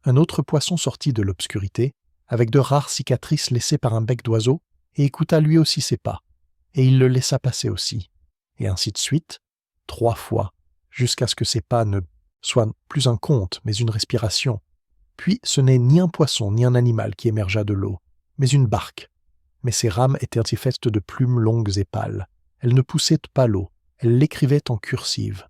Un autre poisson sortit de l'obscurité, avec de rares cicatrices laissées par un bec d'oiseau, et écouta lui aussi ses pas. Et il le laissa passer aussi. Et ainsi de suite, 3 fois, jusqu'à ce que ses pas ne soient plus un conte, mais une respiration. Puis ce n'est ni un poisson ni un animal qui émergea de l'eau, mais une barque. Mais ses rames étaient faites de plumes longues et pâles. Elles ne poussaient pas l'eau, elles l'écrivaient en cursive.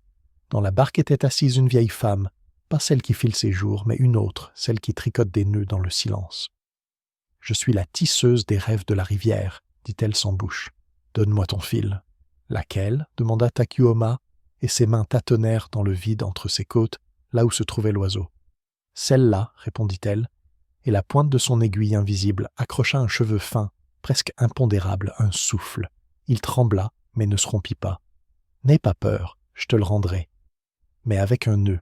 Dans la barque était assise une vieille femme, pas celle qui file ses jours, mais une autre, celle qui tricote des nœuds dans le silence. « Je suis la tisseuse des rêves de la rivière, » dit-elle sans bouche. « Donne-moi ton fil. »« Laquelle » demanda Takuoma, et ses mains tâtonnèrent dans le vide entre ses côtes, là où se trouvait l'oiseau. « Celle-là, » répondit-elle, et la pointe de son aiguille invisible accrocha un cheveu fin, presque impondérable, un souffle. Il trembla, mais ne se rompit pas. « N'aie pas peur, je te le rendrai. » Mais avec un nœud.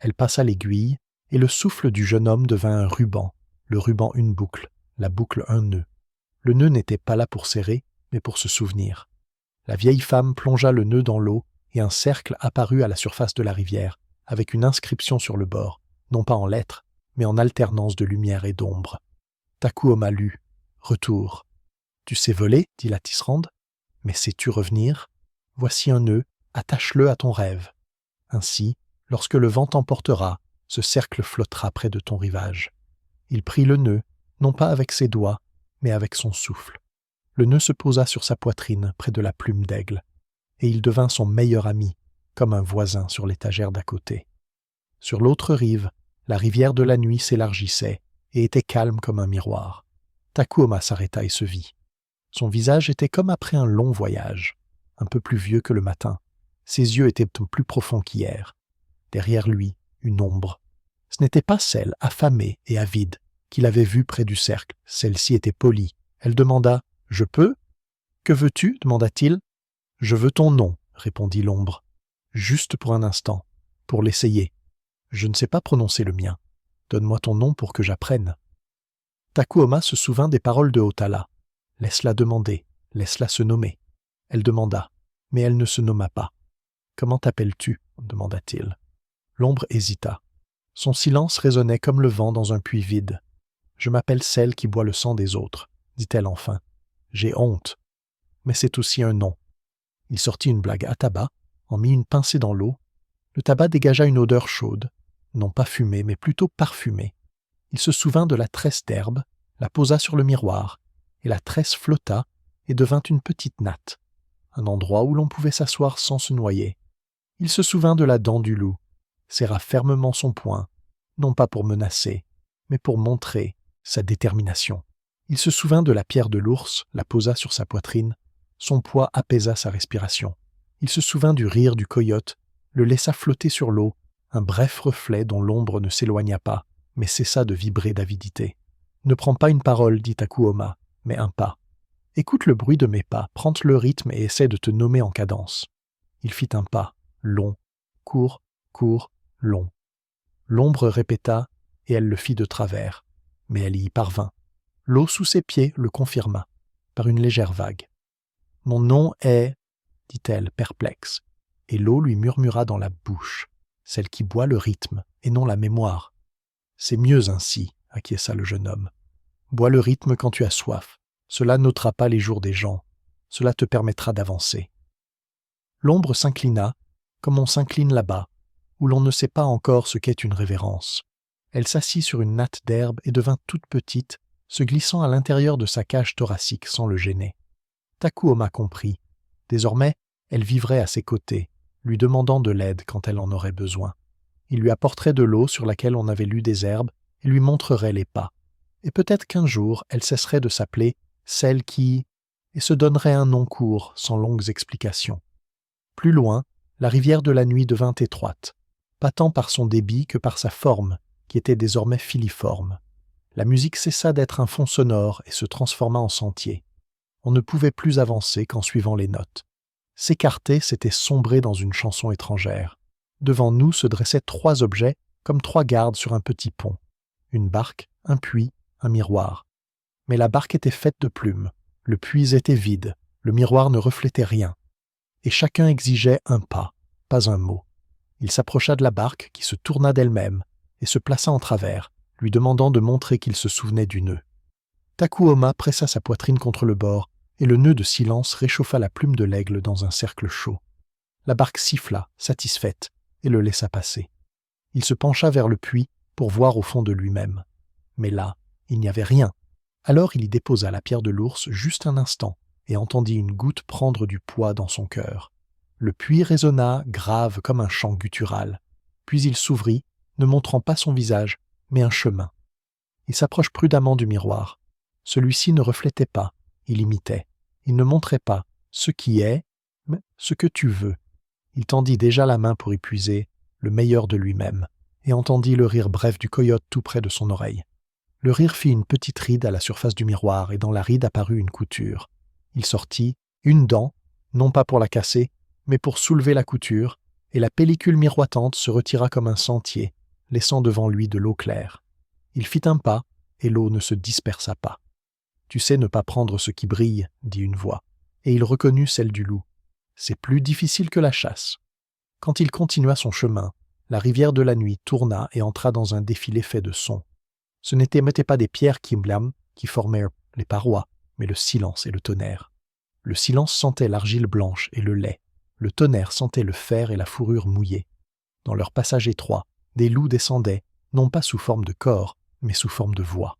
Elle passa l'aiguille, et le souffle du jeune homme devint un ruban, le ruban une boucle, la boucle un nœud. Le nœud n'était pas là pour serrer, mais pour se souvenir. La vieille femme plongea le nœud dans l'eau, et un cercle apparut à la surface de la rivière, avec une inscription sur le bord, non pas en lettres, mais en alternance de lumière et d'ombre. Takuoma lut. Retour. « Tu sais voler, dit la tisserande, mais sais-tu revenir? Voici un nœud, attache-le à ton rêve. Ainsi, lorsque le vent t'emportera, ce cercle flottera près de ton rivage. » Il prit le nœud, non pas avec ses doigts, mais avec son souffle. Le nœud se posa sur sa poitrine, près de la plume d'aigle, et il devint son meilleur ami, comme un voisin sur l'étagère d'à côté. Sur l'autre rive, la rivière de la nuit s'élargissait et était calme comme un miroir. Takuoma s'arrêta et se vit. Son visage était comme après un long voyage, un peu plus vieux que le matin. Ses yeux étaient plus profonds qu'hier. Derrière lui, une ombre. Ce n'était pas celle, affamée et avide, qu'il avait vue près du cercle. Celle-ci était polie. Elle demanda « Je peux ?»« Que veux-tu » demanda-t-il. « Je veux ton nom, » répondit l'ombre. « Juste pour un instant, pour l'essayer. Je ne sais pas prononcer le mien. Donne-moi ton nom pour que j'apprenne. » Takuoma se souvint des paroles de Otala. « Laisse-la demander, laisse-la se nommer. » Elle demanda, mais elle ne se nomma pas. « Comment t'appelles-tu » demanda-t-il. L'ombre hésita. Son silence résonnait comme le vent dans un puits vide. « Je m'appelle celle qui boit le sang des autres, » dit-elle enfin. « J'ai honte. Mais c'est aussi un nom. » Il sortit une blague à tabac, en mit une pincée dans l'eau. Le tabac dégagea une odeur chaude, non pas fumée, mais plutôt parfumée. Il se souvint de la tresse d'herbe, la posa sur le miroir, et la tresse flotta et devint une petite natte, un endroit où l'on pouvait s'asseoir sans se noyer. Il se souvint de la dent du loup, serra fermement son poing, non pas pour menacer, mais pour montrer sa détermination. Il se souvint de la pierre de l'ours, la posa sur sa poitrine, son poids apaisa sa respiration. Il se souvint du rire du coyote, le laissa flotter sur l'eau, un bref reflet dont l'ombre ne s'éloigna pas, mais cessa de vibrer d'avidité. « Ne prends pas une parole, dit Takuoma, mais un pas. Écoute le bruit de mes pas, prends le rythme et essaie de te nommer en cadence. » Il fit un pas, long, court, long. L'ombre répéta, et elle le fit de travers, mais elle y parvint. L'eau sous ses pieds le confirma, par une légère vague. « Mon nom est... » dit-elle, perplexe, et l'eau lui murmura dans la bouche, celle qui boit le rythme, et non la mémoire. « C'est mieux ainsi, » acquiesça le jeune homme. « Bois le rythme quand tu as soif. Cela n'ôtera pas les jours des gens. Cela te permettra d'avancer. » L'ombre s'inclina, comme on s'incline là-bas, où l'on ne sait pas encore ce qu'est une révérence. Elle s'assit sur une natte d'herbe et devint toute petite, se glissant à l'intérieur de sa cage thoracique sans le gêner. Takuoma comprit. Désormais, elle vivrait à ses côtés, lui demandant de l'aide quand elle en aurait besoin. Il lui apporterait de l'eau sur laquelle on avait lu des herbes et lui montrerait les pas. Et peut-être qu'un jour, elle cesserait de s'appeler « celle qui… » et se donnerait un nom court, sans longues explications. Plus loin, la rivière de la nuit devint étroite, pas tant par son débit que par sa forme, qui était désormais filiforme. La musique cessa d'être un fond sonore et se transforma en sentier. On ne pouvait plus avancer qu'en suivant les notes. S'écarter, c'était sombrer dans une chanson étrangère. Devant nous se dressaient 3 objets, comme 3 gardes sur un petit pont. Une barque, un puits, un miroir. Mais la barque était faite de plumes, le puits était vide, le miroir ne reflétait rien. Et chacun exigeait un pas un mot. Il s'approcha de la barque qui se tourna d'elle-même et se plaça en travers, lui demandant de montrer qu'il se souvenait du nœud. Takuoma pressa sa poitrine contre le bord et le nœud de silence réchauffa la plume de l'aigle dans un cercle chaud. La barque siffla, satisfaite, et le laissa passer. Il se pencha vers le puits pour voir au fond de lui-même. Mais là, il n'y avait rien. Alors il y déposa la pierre de l'ours juste un instant et entendit une goutte prendre du poids dans son cœur. Le puits résonna, grave comme un chant guttural. Puis il s'ouvrit, ne montrant pas son visage, mais un chemin. Il s'approche prudemment du miroir. Celui-ci ne reflétait pas, il imitait. Il ne montrait pas ce qui est, mais ce que tu veux. Il tendit déjà la main pour y puiser le meilleur de lui-même, et entendit le rire bref du coyote tout près de son oreille. Le rire fit une petite ride à la surface du miroir, et dans la ride apparut une couture. Il sortit une dent, non pas pour la casser, mais pour soulever la couture, et la pellicule miroitante se retira comme un sentier, laissant devant lui de l'eau claire. Il fit un pas, et l'eau ne se dispersa pas. « Tu sais ne pas prendre ce qui brille, » dit une voix, et il reconnut celle du loup. « C'est plus difficile que la chasse. » Quand il continua son chemin, la rivière de la nuit tourna et entra dans un défilé fait de sons. Ce n'étaient pas des pierres qui blâment, qui formaient les parois, mais le silence et le tonnerre. Le silence sentait l'argile blanche et le lait. Le tonnerre sentait le fer et la fourrure mouillée. Dans leur passage étroit, des loups descendaient, non pas sous forme de corps, mais sous forme de voix.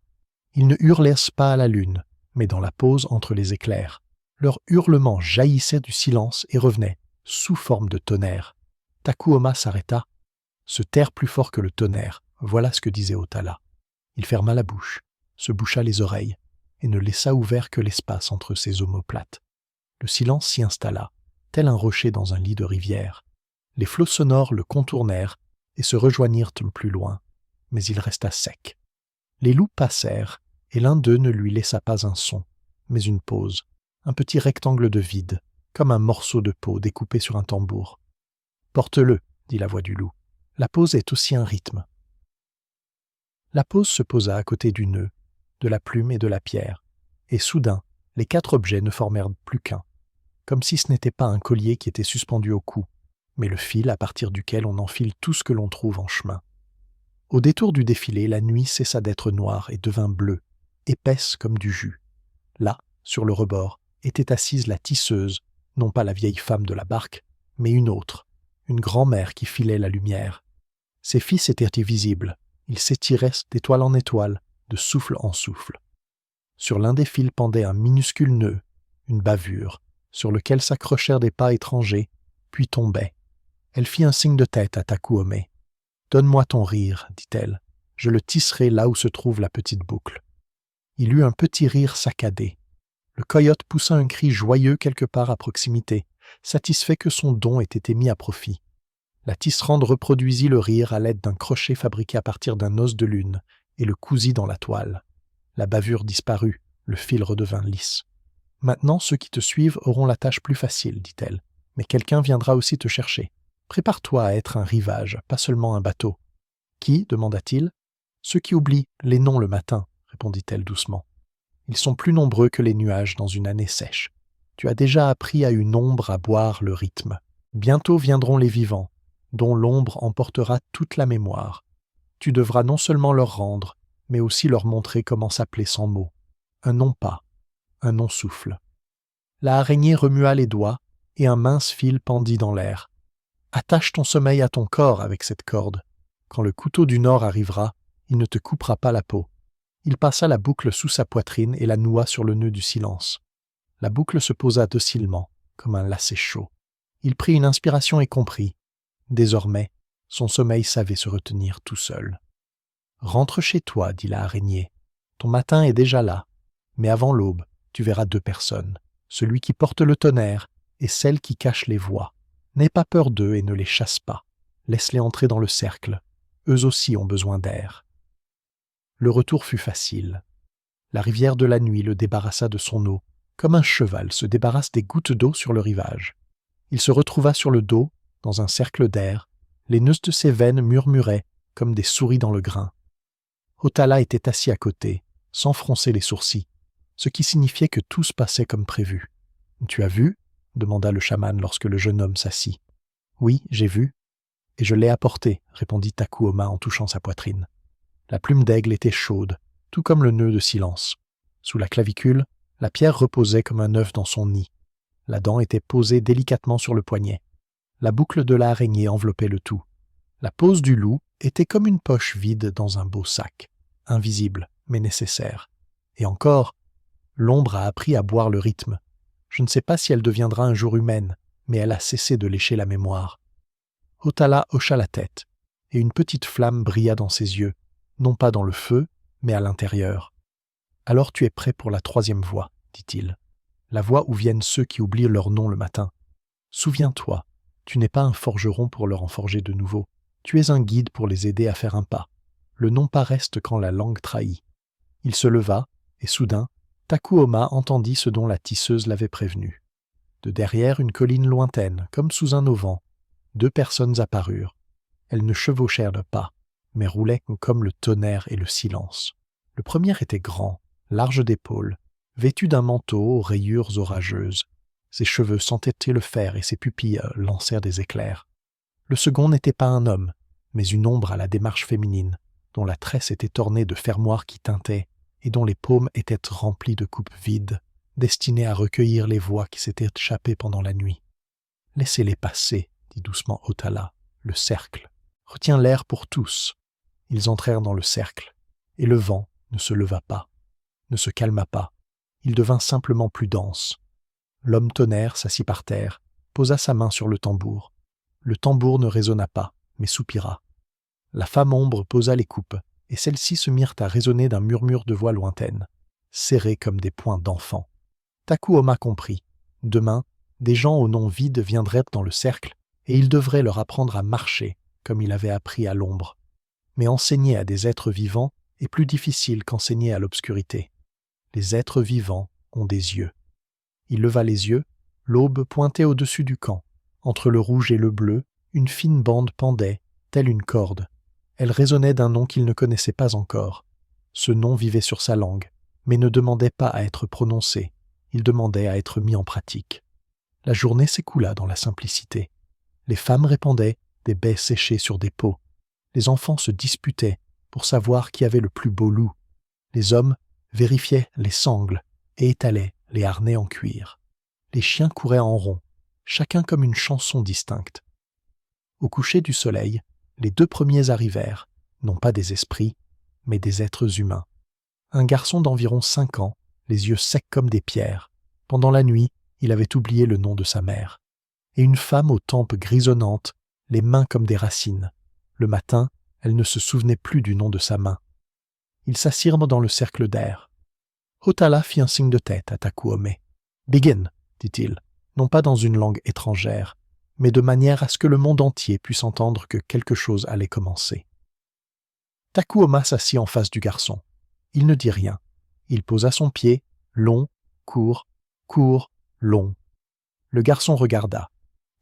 Ils ne hurlaient pas à la lune, mais dans la pause entre les éclairs. Leur hurlement jaillissait du silence et revenait, sous forme de tonnerre. Takuoma s'arrêta. Se taire plus fort que le tonnerre, voilà ce que disait Otala. Il ferma la bouche, se boucha les oreilles, et ne laissa ouvert que l'espace entre ses omoplates. Le silence s'y installa, tel un rocher dans un lit de rivière. Les flots sonores le contournèrent et se rejoignirent plus loin, mais il resta sec. Les loups passèrent, et l'un d'eux ne lui laissa pas un son, mais une pause, un petit rectangle de vide, comme un morceau de peau découpé sur un tambour. « Porte-le, » dit la voix du loup. « La pause est aussi un rythme. » La pause se posa à côté du nœud, de la plume et de la pierre, et soudain, les 4 objets ne formèrent plus qu'un, comme si ce n'était pas un collier qui était suspendu au cou, mais le fil à partir duquel on enfile tout ce que l'on trouve en chemin. Au détour du défilé, la nuit cessa d'être noire et devint bleue, épaisse comme du jus. Là, sur le rebord, était assise la tisseuse, non pas la vieille femme de la barque, mais une autre, une grand-mère qui filait la lumière. Ses fils étaient invisibles, ils s'étiraient d'étoile en étoile, de souffle en souffle. Sur l'un des fils pendait un minuscule nœud, une bavure, sur lequel s'accrochèrent des pas étrangers, puis tombaient. Elle fit un signe de tête à Takuoma. « Donne-moi ton rire, dit-elle. Je le tisserai là où se trouve la petite boucle. » Il eut un petit rire saccadé. Le coyote poussa un cri joyeux quelque part à proximité, satisfait que son don ait été mis à profit. La tisserande reproduisit le rire à l'aide d'un crochet fabriqué à partir d'un os de lune et le cousit dans la toile. La bavure disparut, le fil redevint lisse. « Maintenant, ceux qui te suivent auront la tâche plus facile, dit-elle. Mais quelqu'un viendra aussi te chercher. Prépare-toi à être un rivage, pas seulement un bateau. »« Qui » demanda-t-il. « Ceux qui oublient les noms le matin, répondit-elle doucement. Ils sont plus nombreux que les nuages dans une année sèche. Tu as déjà appris à une ombre à boire le rythme. Bientôt viendront les vivants, dont l'ombre emportera toute la mémoire. Tu devras non seulement leur rendre, mais aussi leur montrer comment s'appeler sans mots. Un non-pas, un non-souffle. La araignée remua les doigts et un mince fil pendit dans l'air. Attache ton sommeil à ton corps avec cette corde. Quand le couteau du Nord arrivera, il ne te coupera pas la peau. Il passa la boucle sous sa poitrine et la noua sur le nœud du silence. La boucle se posa docilement, comme un lacet chaud. Il prit une inspiration et comprit. Désormais, son sommeil savait se retenir tout seul. « Rentre chez toi, dit la araignée. Ton matin est déjà là, mais avant l'aube, tu verras 2 personnes, celui qui porte le tonnerre et celle qui cache les voix. N'aie pas peur d'eux et ne les chasse pas. Laisse-les entrer dans le cercle. Eux aussi ont besoin d'air. » Le retour fut facile. La rivière de la nuit le débarrassa de son eau, comme un cheval se débarrasse des gouttes d'eau sur le rivage. Il se retrouva sur le dos, dans un cercle d'air. Les nœuds de ses veines murmuraient comme des souris dans le grain. Hotala était assis à côté, sans froncer les sourcils, ce qui signifiait que tout se passait comme prévu. « Tu as vu ?» demanda le chaman lorsque le jeune homme s'assit. « Oui, j'ai vu. Et je l'ai apporté, » répondit Takuoma en touchant sa poitrine. La plume d'aigle était chaude, tout comme le nœud de silence. Sous la clavicule, la pierre reposait comme un œuf dans son nid. La dent était posée délicatement sur le poignet. La boucle de l'araignée enveloppait le tout. La pose du loup était comme une poche vide dans un beau sac, invisible mais nécessaire. Et encore, l'ombre a appris à boire le rythme. Je ne sais pas si elle deviendra un jour humaine, mais elle a cessé de lécher la mémoire. Hotala hocha la tête, et une petite flamme brilla dans ses yeux, non pas dans le feu, mais à l'intérieur. « Alors tu es prêt pour la 3e voie, dit-il. La voie où viennent ceux qui oublient leur nom le matin. Souviens-toi, tu n'es pas un forgeron pour leur en forger de nouveau. Tu es un guide pour les aider à faire un pas. Le non-pas reste quand la langue trahit. » Il se leva, et soudain, Takuoma entendit ce dont la tisseuse l'avait prévenu. De derrière une colline lointaine, comme sous un auvent, 2 personnes apparurent. Elles ne chevauchèrent pas, mais roulaient comme le tonnerre et le silence. Le premier était grand, large d'épaules, vêtu d'un manteau aux rayures orageuses. Ses cheveux sentaient le fer et ses pupilles lancèrent des éclairs. Le second n'était pas un homme, mais une ombre à la démarche féminine, dont la tresse était ornée de fermoirs qui tintaient et dont les paumes étaient remplies de coupes vides, destinées à recueillir les voix qui s'étaient échappées pendant la nuit. « Laissez-les passer, » dit doucement Hotala, « le cercle. Retiens l'air pour tous. » Ils entrèrent dans le cercle, et le vent ne se leva pas, ne se calma pas. Il devint simplement plus dense. L'homme tonnerre s'assit par terre, posa sa main sur le tambour. Le tambour ne résonna pas, mais soupira. La femme ombre posa les coupes, et celles-ci se mirent à résonner d'un murmure de voix lointaine, serrées comme des poings d'enfant. Takuoma comprit. Demain, des gens au nom vide viendraient dans le cercle, et il devrait leur apprendre à marcher, comme il avait appris à l'ombre. Mais enseigner à des êtres vivants est plus difficile qu'enseigner à l'obscurité. Les êtres vivants ont des yeux. Il leva les yeux, l'aube pointait au-dessus du camp. Entre le rouge et le bleu, une fine bande pendait, telle une corde. Elle résonnait d'un nom qu'il ne connaissait pas encore. Ce nom vivait sur sa langue, mais ne demandait pas à être prononcé, il demandait à être mis en pratique. La journée s'écoula dans la simplicité. Les femmes répandaient des baies séchées sur des peaux. Les enfants se disputaient pour savoir qui avait le plus beau loup. Les hommes vérifiaient les sangles et étalaient les harnais en cuir. Les chiens couraient en rond, chacun comme une chanson distincte. Au coucher du soleil, les 2 premiers arrivèrent, non pas des esprits, mais des êtres humains. Un garçon d'environ 5 ans, les yeux secs comme des pierres. Pendant la nuit, il avait oublié le nom de sa mère. Et une femme aux tempes grisonnantes, les mains comme des racines. Le matin, elle ne se souvenait plus du nom de sa main. Ils s'assirent dans le cercle d'air. Hotala fit un signe de tête à Takuoma. « Begin !» dit-il, non pas dans une langue étrangère, mais de manière à ce que le monde entier puisse entendre que quelque chose allait commencer. Takuoma s'assit en face du garçon. Il ne dit rien. Il posa son pied, long, court, long. Le garçon regarda,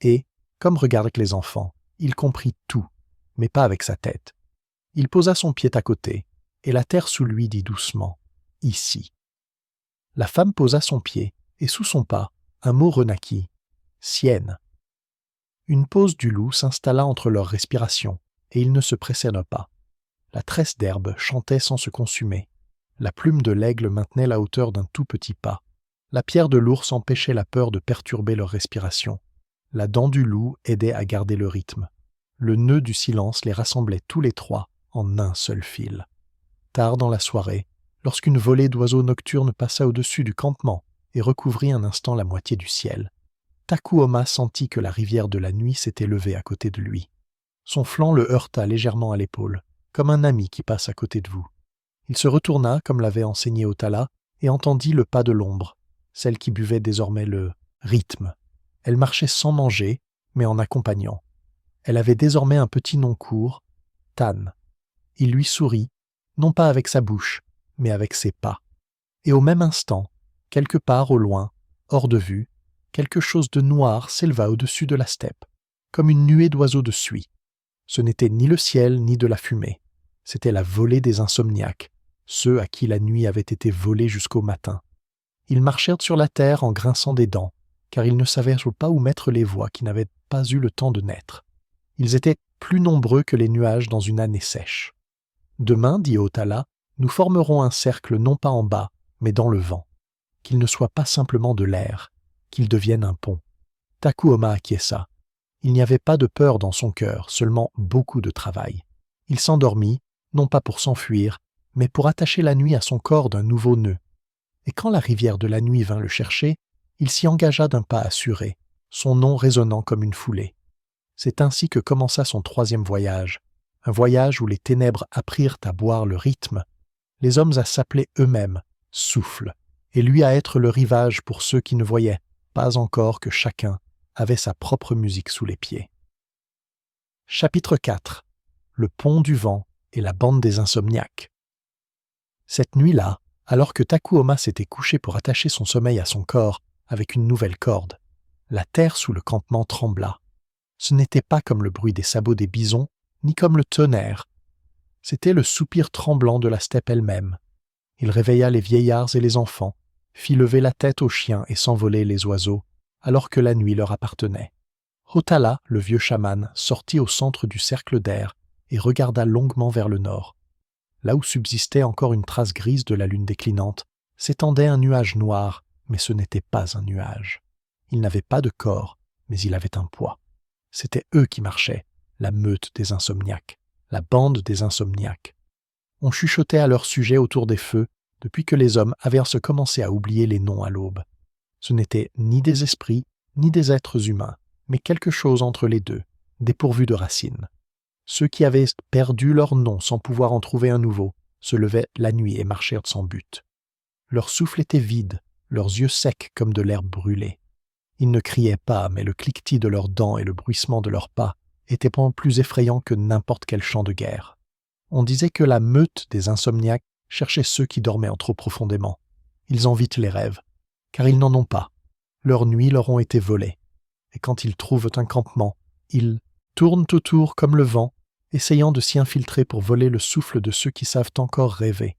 et, comme regardent les enfants, il comprit tout, mais pas avec sa tête. Il posa son pied à côté, et la terre sous lui dit doucement « Ici ». La femme posa son pied, et sous son pas, un mot renaquit. Sienne. Une pause du loup s'installa entre leurs respirations, et il ne se précéda pas. La tresse d'herbe chantait sans se consumer. La plume de l'aigle maintenait la hauteur d'un tout petit pas. La pierre de l'ours empêchait la peur de perturber leur respiration. La dent du loup aidait à garder le rythme. Le nœud du silence les rassemblait tous les trois en un seul fil. Tard dans la soirée, lorsqu'une volée d'oiseaux nocturnes passa au-dessus du campement et recouvrit un instant la moitié du ciel, Takuoma sentit que la rivière de la nuit s'était levée à côté de lui. Son flanc le heurta légèrement à l'épaule, comme un ami qui passe à côté de vous. Il se retourna, comme l'avait enseigné Otala, et entendit le pas de l'ombre, celle qui buvait désormais le rythme. Elle marchait sans manger, mais en accompagnant. Elle avait désormais un petit nom court, Tan. Il lui sourit, non pas avec sa bouche, mais avec ses pas. Et au même instant, quelque part au loin, hors de vue, quelque chose de noir s'éleva au-dessus de la steppe, comme une nuée d'oiseaux de suie. Ce n'était ni le ciel ni de la fumée. C'était la volée des insomniaques, ceux à qui la nuit avait été volée jusqu'au matin. Ils marchèrent sur la terre en grinçant des dents, car ils ne savaient pas où mettre les voix qui n'avaient pas eu le temps de naître. Ils étaient plus nombreux que les nuages dans une année sèche. Demain, dit Otala, nous formerons un cercle non pas en bas, mais dans le vent. Qu'il ne soit pas simplement de l'air, qu'il devienne un pont. Takuoma acquiesça. Il n'y avait pas de peur dans son cœur, seulement beaucoup de travail. Il s'endormit, non pas pour s'enfuir, mais pour attacher la nuit à son corps d'un nouveau nœud. Et quand la rivière de la nuit vint le chercher, il s'y engagea d'un pas assuré, son nom résonnant comme une foulée. C'est ainsi que commença son troisième voyage, un voyage où les ténèbres apprirent à boire le rythme, les hommes à s'appeler eux-mêmes souffle, et lui à être le rivage pour ceux qui ne voyaient pas encore que chacun avait sa propre musique sous les pieds. Chapitre 4. Le pont du vent et la bande des insomniaques. Cette nuit-là, alors que Takuoma s'était couché pour attacher son sommeil à son corps avec une nouvelle corde, la terre sous le campement trembla. Ce n'était pas comme le bruit des sabots des bisons, ni comme le tonnerre. C'était le soupir tremblant de la steppe elle-même. Il réveilla les vieillards et les enfants, fit lever la tête aux chiens et s'envoler les oiseaux, alors que la nuit leur appartenait. Otala, le vieux chaman, sortit au centre du cercle d'air et regarda longuement vers le nord. Là où subsistait encore une trace grise de la lune déclinante, s'étendait un nuage noir, mais ce n'était pas un nuage. Il n'avait pas de corps, mais il avait un poids. C'étaient eux qui marchaient, la meute des insomniaques, la bande des insomniaques. On chuchotait à leur sujet autour des feux, depuis que les hommes avaient commencé à oublier les noms à l'aube. Ce n'étaient ni des esprits, ni des êtres humains, mais quelque chose entre les deux, dépourvus de racines. Ceux qui avaient perdu leur nom sans pouvoir en trouver un nouveau, se levaient la nuit et marchèrent sans but. Leur souffle était vide, leurs yeux secs comme de l'herbe brûlée. Ils ne criaient pas, mais le cliquetis de leurs dents et le bruissement de leurs pas étaient plus effrayants que n'importe quel chant de guerre. On disait que la meute des insomniaques cherchait ceux qui dormaient trop profondément. Ils envitent les rêves, car ils n'en ont pas. Leurs nuits leur ont été volées. Et quand ils trouvent un campement, ils tournent autour comme le vent, essayant de s'y infiltrer pour voler le souffle de ceux qui savent encore rêver.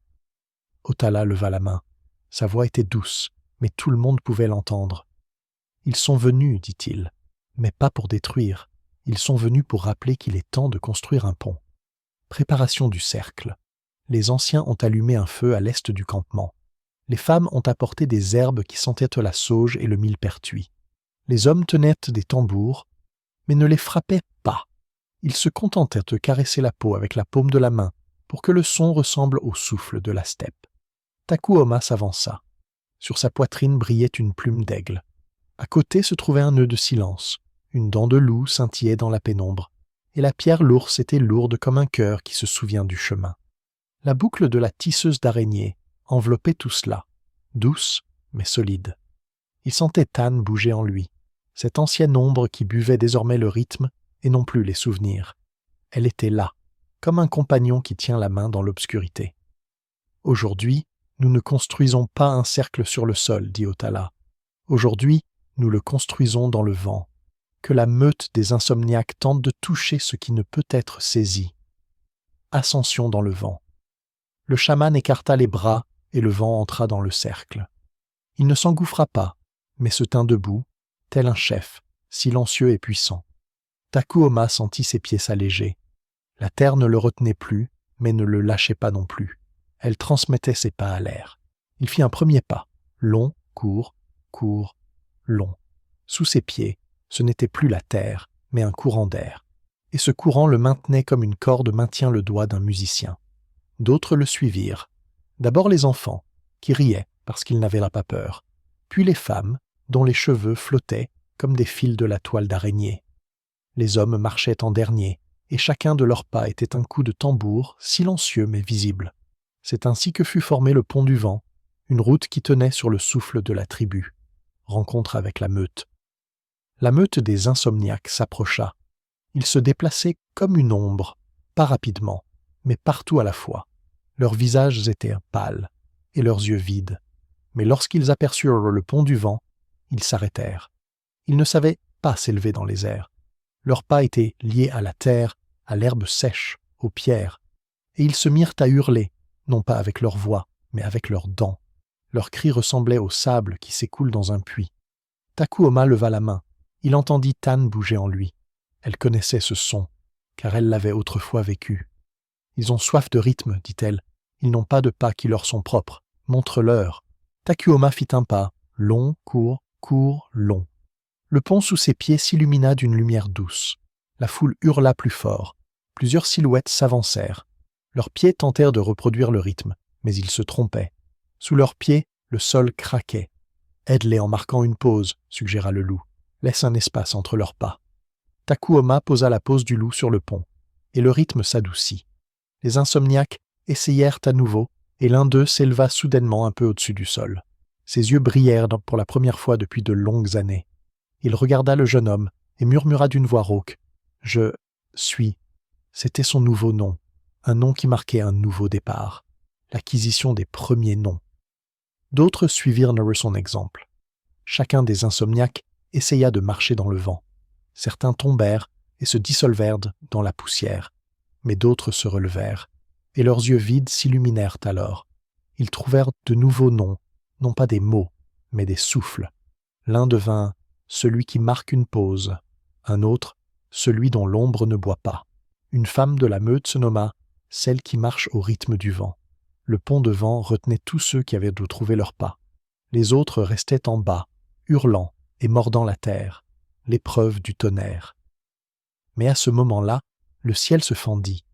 Otala leva la main. Sa voix était douce, mais tout le monde pouvait l'entendre. « Ils sont venus, dit-il, mais pas pour détruire. Ils sont venus pour rappeler qu'il est temps de construire un pont. » Préparation du cercle. Les anciens ont allumé un feu à l'est du campement. Les femmes ont apporté des herbes qui sentaient la sauge et le millepertuis. Les hommes tenaient des tambours, mais ne les frappaient pas. Ils se contentaient de caresser la peau avec la paume de la main pour que le son ressemble au souffle de la steppe. Takuoma s'avança. Sur sa poitrine brillait une plume d'aigle. À côté se trouvait un nœud de silence. Une dent de loup scintillait dans la pénombre, et la pierre l'ours était lourde comme un cœur qui se souvient du chemin. La boucle de la tisseuse d'araignée enveloppait tout cela, douce mais solide. Il sentait Tan bouger en lui, cette ancienne ombre qui buvait désormais le rythme et non plus les souvenirs. Elle était là, comme un compagnon qui tient la main dans l'obscurité. « Aujourd'hui, nous ne construisons pas un cercle sur le sol, dit Otala. Aujourd'hui, nous le construisons dans le vent. Que la meute des insomniaques tente de toucher ce qui ne peut être saisi. Ascension dans le vent. » Le chaman écarta les bras et le vent entra dans le cercle. Il ne s'engouffra pas, mais se tint debout, tel un chef, silencieux et puissant. Takuoma sentit ses pieds s'alléger. La terre ne le retenait plus, mais ne le lâchait pas non plus. Elle transmettait ses pas à l'air. Il fit un premier pas, long, court, long. Sous ses pieds, ce n'était plus la terre, mais un courant d'air. Et ce courant le maintenait comme une corde maintient le doigt d'un musicien. D'autres le suivirent. D'abord les enfants, qui riaient parce qu'ils n'avaient pas peur, puis les femmes, dont les cheveux flottaient comme des fils de la toile d'araignée. Les hommes marchaient en dernier, et chacun de leurs pas était un coup de tambour, silencieux mais visible. C'est ainsi que fut formé le pont du vent, une route qui tenait sur le souffle de la tribu. Rencontre avec la meute. La meute des insomniaques s'approcha. Ils se déplaçaient comme une ombre, pas rapidement, mais partout à la fois. Leurs visages étaient pâles, et leurs yeux vides. Mais lorsqu'ils aperçurent le pont du vent, ils s'arrêtèrent. Ils ne savaient pas s'élever dans les airs. Leurs pas étaient liés à la terre, à l'herbe sèche, aux pierres, et ils se mirent à hurler, non pas avec leur voix, mais avec leurs dents. Leurs cris ressemblaient au sable qui s'écoule dans un puits. Takuoma leva la main. Il entendit Tan bouger en lui. Elle connaissait ce son, car elle l'avait autrefois vécu. « Ils ont soif de rythme, dit-elle. Ils n'ont pas de pas qui leur sont propres. Montre-leur. » Takuoma fit un pas, long, court, long. Le pont sous ses pieds s'illumina d'une lumière douce. La foule hurla plus fort. Plusieurs silhouettes s'avancèrent. Leurs pieds tentèrent de reproduire le rythme, mais ils se trompaient. Sous leurs pieds, le sol craquait. « Aide-les en marquant une pause, » suggéra le loup. « Laisse un espace entre leurs pas. » Takuoma posa la pose du loup sur le pont, et le rythme s'adoucit. Les insomniaques essayèrent à nouveau, et l'un d'eux s'éleva soudainement un peu au-dessus du sol. Ses yeux brillèrent pour la première fois depuis de longues années. Il regarda le jeune homme et murmura d'une voix rauque. « Je suis. » C'était son nouveau nom, un nom qui marquait un nouveau départ, l'acquisition des premiers noms. D'autres suivirent son exemple. Chacun des insomniaques essaya de marcher dans le vent. Certains tombèrent et se dissolvèrent dans la poussière, mais d'autres se relevèrent, et leurs yeux vides s'illuminèrent alors. Ils trouvèrent de nouveaux noms, non pas des mots, mais des souffles. L'un devint « celui qui marque une pause », un autre « celui dont l'ombre ne boit pas ». Une femme de la meute se nomma « celle qui marche au rythme du vent ». Le pont de vent retenait tous ceux qui avaient dû trouver leur pas. Les autres restaient en bas, hurlant et mordant la terre, l'épreuve du tonnerre. Mais à ce moment-là, le ciel se fendit.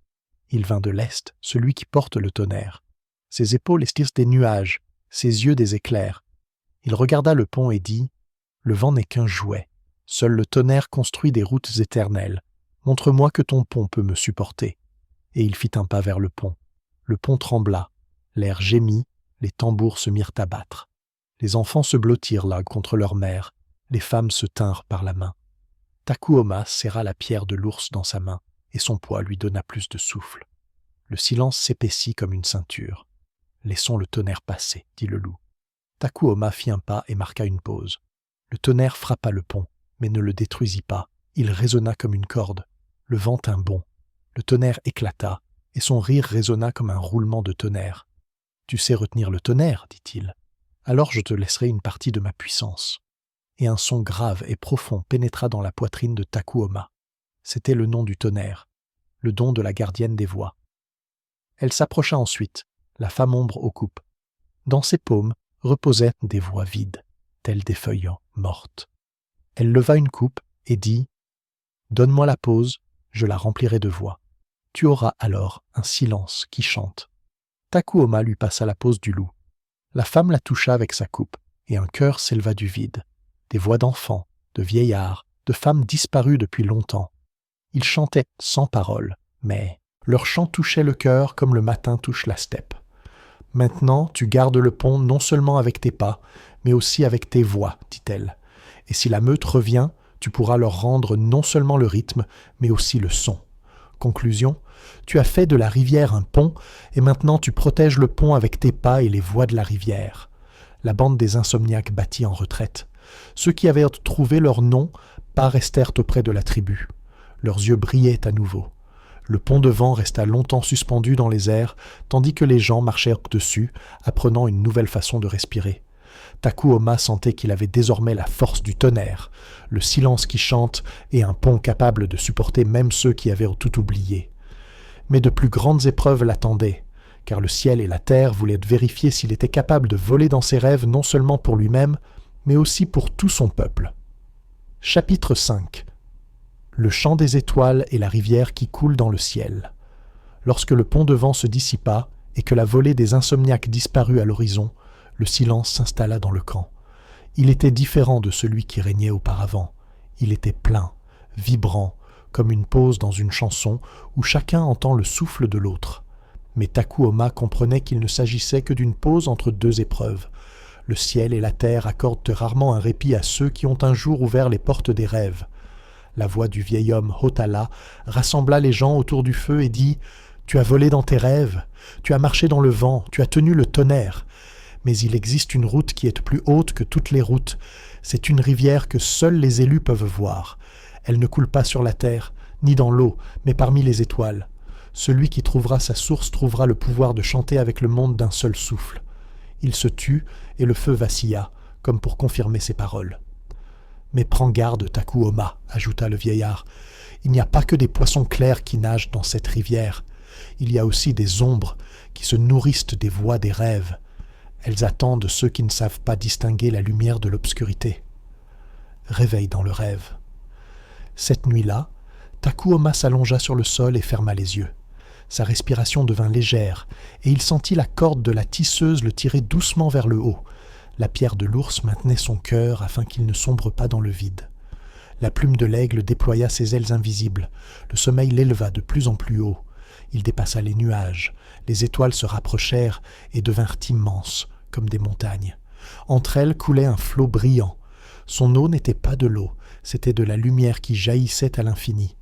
Il vint de l'est, celui qui porte le tonnerre. Ses épaules étirent des nuages, ses yeux des éclairs. Il regarda le pont et dit « Le vent n'est qu'un jouet. Seul le tonnerre construit des routes éternelles. Montre-moi que ton pont peut me supporter. » Et il fit un pas vers le pont. Le pont trembla. L'air gémit, les tambours se mirent à battre. Les enfants se blottirent là contre leur mère. Les femmes se tinrent par la main. Takuoma serra la pierre de l'ours dans sa main, et son poids lui donna plus de souffle. Le silence s'épaissit comme une ceinture. « Laissons le tonnerre passer, » dit le loup. Takuoma fit un pas et marqua une pause. Le tonnerre frappa le pont, mais ne le détruisit pas. Il résonna comme une corde. Le vent tint bon. Le tonnerre éclata, et son rire résonna comme un roulement de tonnerre. « Tu sais retenir le tonnerre, dit-il. Alors je te laisserai une partie de ma puissance. » Et un son grave et profond pénétra dans la poitrine de Takuoma. C'était le nom du tonnerre, le don de la gardienne des voix. Elle s'approcha ensuite, la femme ombre aux coupes. Dans ses paumes reposaient des voix vides, telles des feuilles mortes. Elle leva une coupe et dit « Donne-moi la pause, je la remplirai de voix. Tu auras alors un silence qui chante. » Takuoma lui passa la pose du loup. La femme la toucha avec sa coupe, et un chœur s'éleva du vide. Des voix d'enfants, de vieillards, de femmes disparues depuis longtemps. Ils chantaient sans parole, mais leur chant touchait le cœur comme le matin touche la steppe. Maintenant, tu gardes le pont non seulement avec tes pas, mais aussi avec tes voix, dit-elle. Et si la meute revient, tu pourras leur rendre non seulement le rythme, mais aussi le son. Conclusion, tu as fait de la rivière un pont, et maintenant tu protèges le pont avec tes pas et les voix de la rivière. La bande des insomniaques battit en retraite. Ceux qui avaient trouvé leur nom, pas restèrent auprès de la tribu. Leurs yeux brillaient à nouveau. Le pont de vent resta longtemps suspendu dans les airs, tandis que les gens marchèrent dessus, apprenant une nouvelle façon de respirer. Takuoma sentait qu'il avait désormais la force du tonnerre, le silence qui chante et un pont capable de supporter même ceux qui avaient tout oublié. Mais de plus grandes épreuves l'attendaient, car le ciel et la terre voulaient vérifier s'il était capable de voler dans ses rêves non seulement pour lui-même, mais aussi pour tout son peuple. Chapitre 5. Le chant des étoiles et la rivière qui coule dans le ciel. Lorsque le pont de vent se dissipa et que la volée des insomniaques disparut à l'horizon, le silence s'installa dans le camp. Il était différent de celui qui régnait auparavant. Il était plein, vibrant, comme une pause dans une chanson où chacun entend le souffle de l'autre. Mais Takuoma comprenait qu'il ne s'agissait que d'une pause entre deux épreuves. Le ciel et la terre accordent rarement un répit à ceux qui ont un jour ouvert les portes des rêves. La voix du vieil homme Hotala rassembla les gens autour du feu et dit « Tu as volé dans tes rêves, tu as marché dans le vent, tu as tenu le tonnerre. Mais il existe une route qui est plus haute que toutes les routes. C'est une rivière que seuls les élus peuvent voir. Elle ne coule pas sur la terre, ni dans l'eau, mais parmi les étoiles. Celui qui trouvera sa source trouvera le pouvoir de chanter avec le monde d'un seul souffle. » Il se tut, et le feu vacilla, comme pour confirmer ses paroles. « Mais prends garde, Takuoma, ajouta le vieillard. Il n'y a pas que des poissons clairs qui nagent dans cette rivière. Il y a aussi des ombres qui se nourrissent des voix des rêves. Elles attendent ceux qui ne savent pas distinguer la lumière de l'obscurité. » Réveil dans le rêve. Cette nuit-là, Takuoma s'allongea sur le sol et ferma les yeux. Sa respiration devint légère, et il sentit la corde de la tisseuse le tirer doucement vers le haut. La pierre de l'ours maintenait son cœur afin qu'il ne sombre pas dans le vide. La plume de l'aigle déploya ses ailes invisibles. Le sommeil l'éleva de plus en plus haut. Il dépassa les nuages. Les étoiles se rapprochèrent et devinrent immenses, comme des montagnes. Entre elles coulait un flot brillant. Son eau n'était pas de l'eau, c'était de la lumière qui jaillissait à l'infini.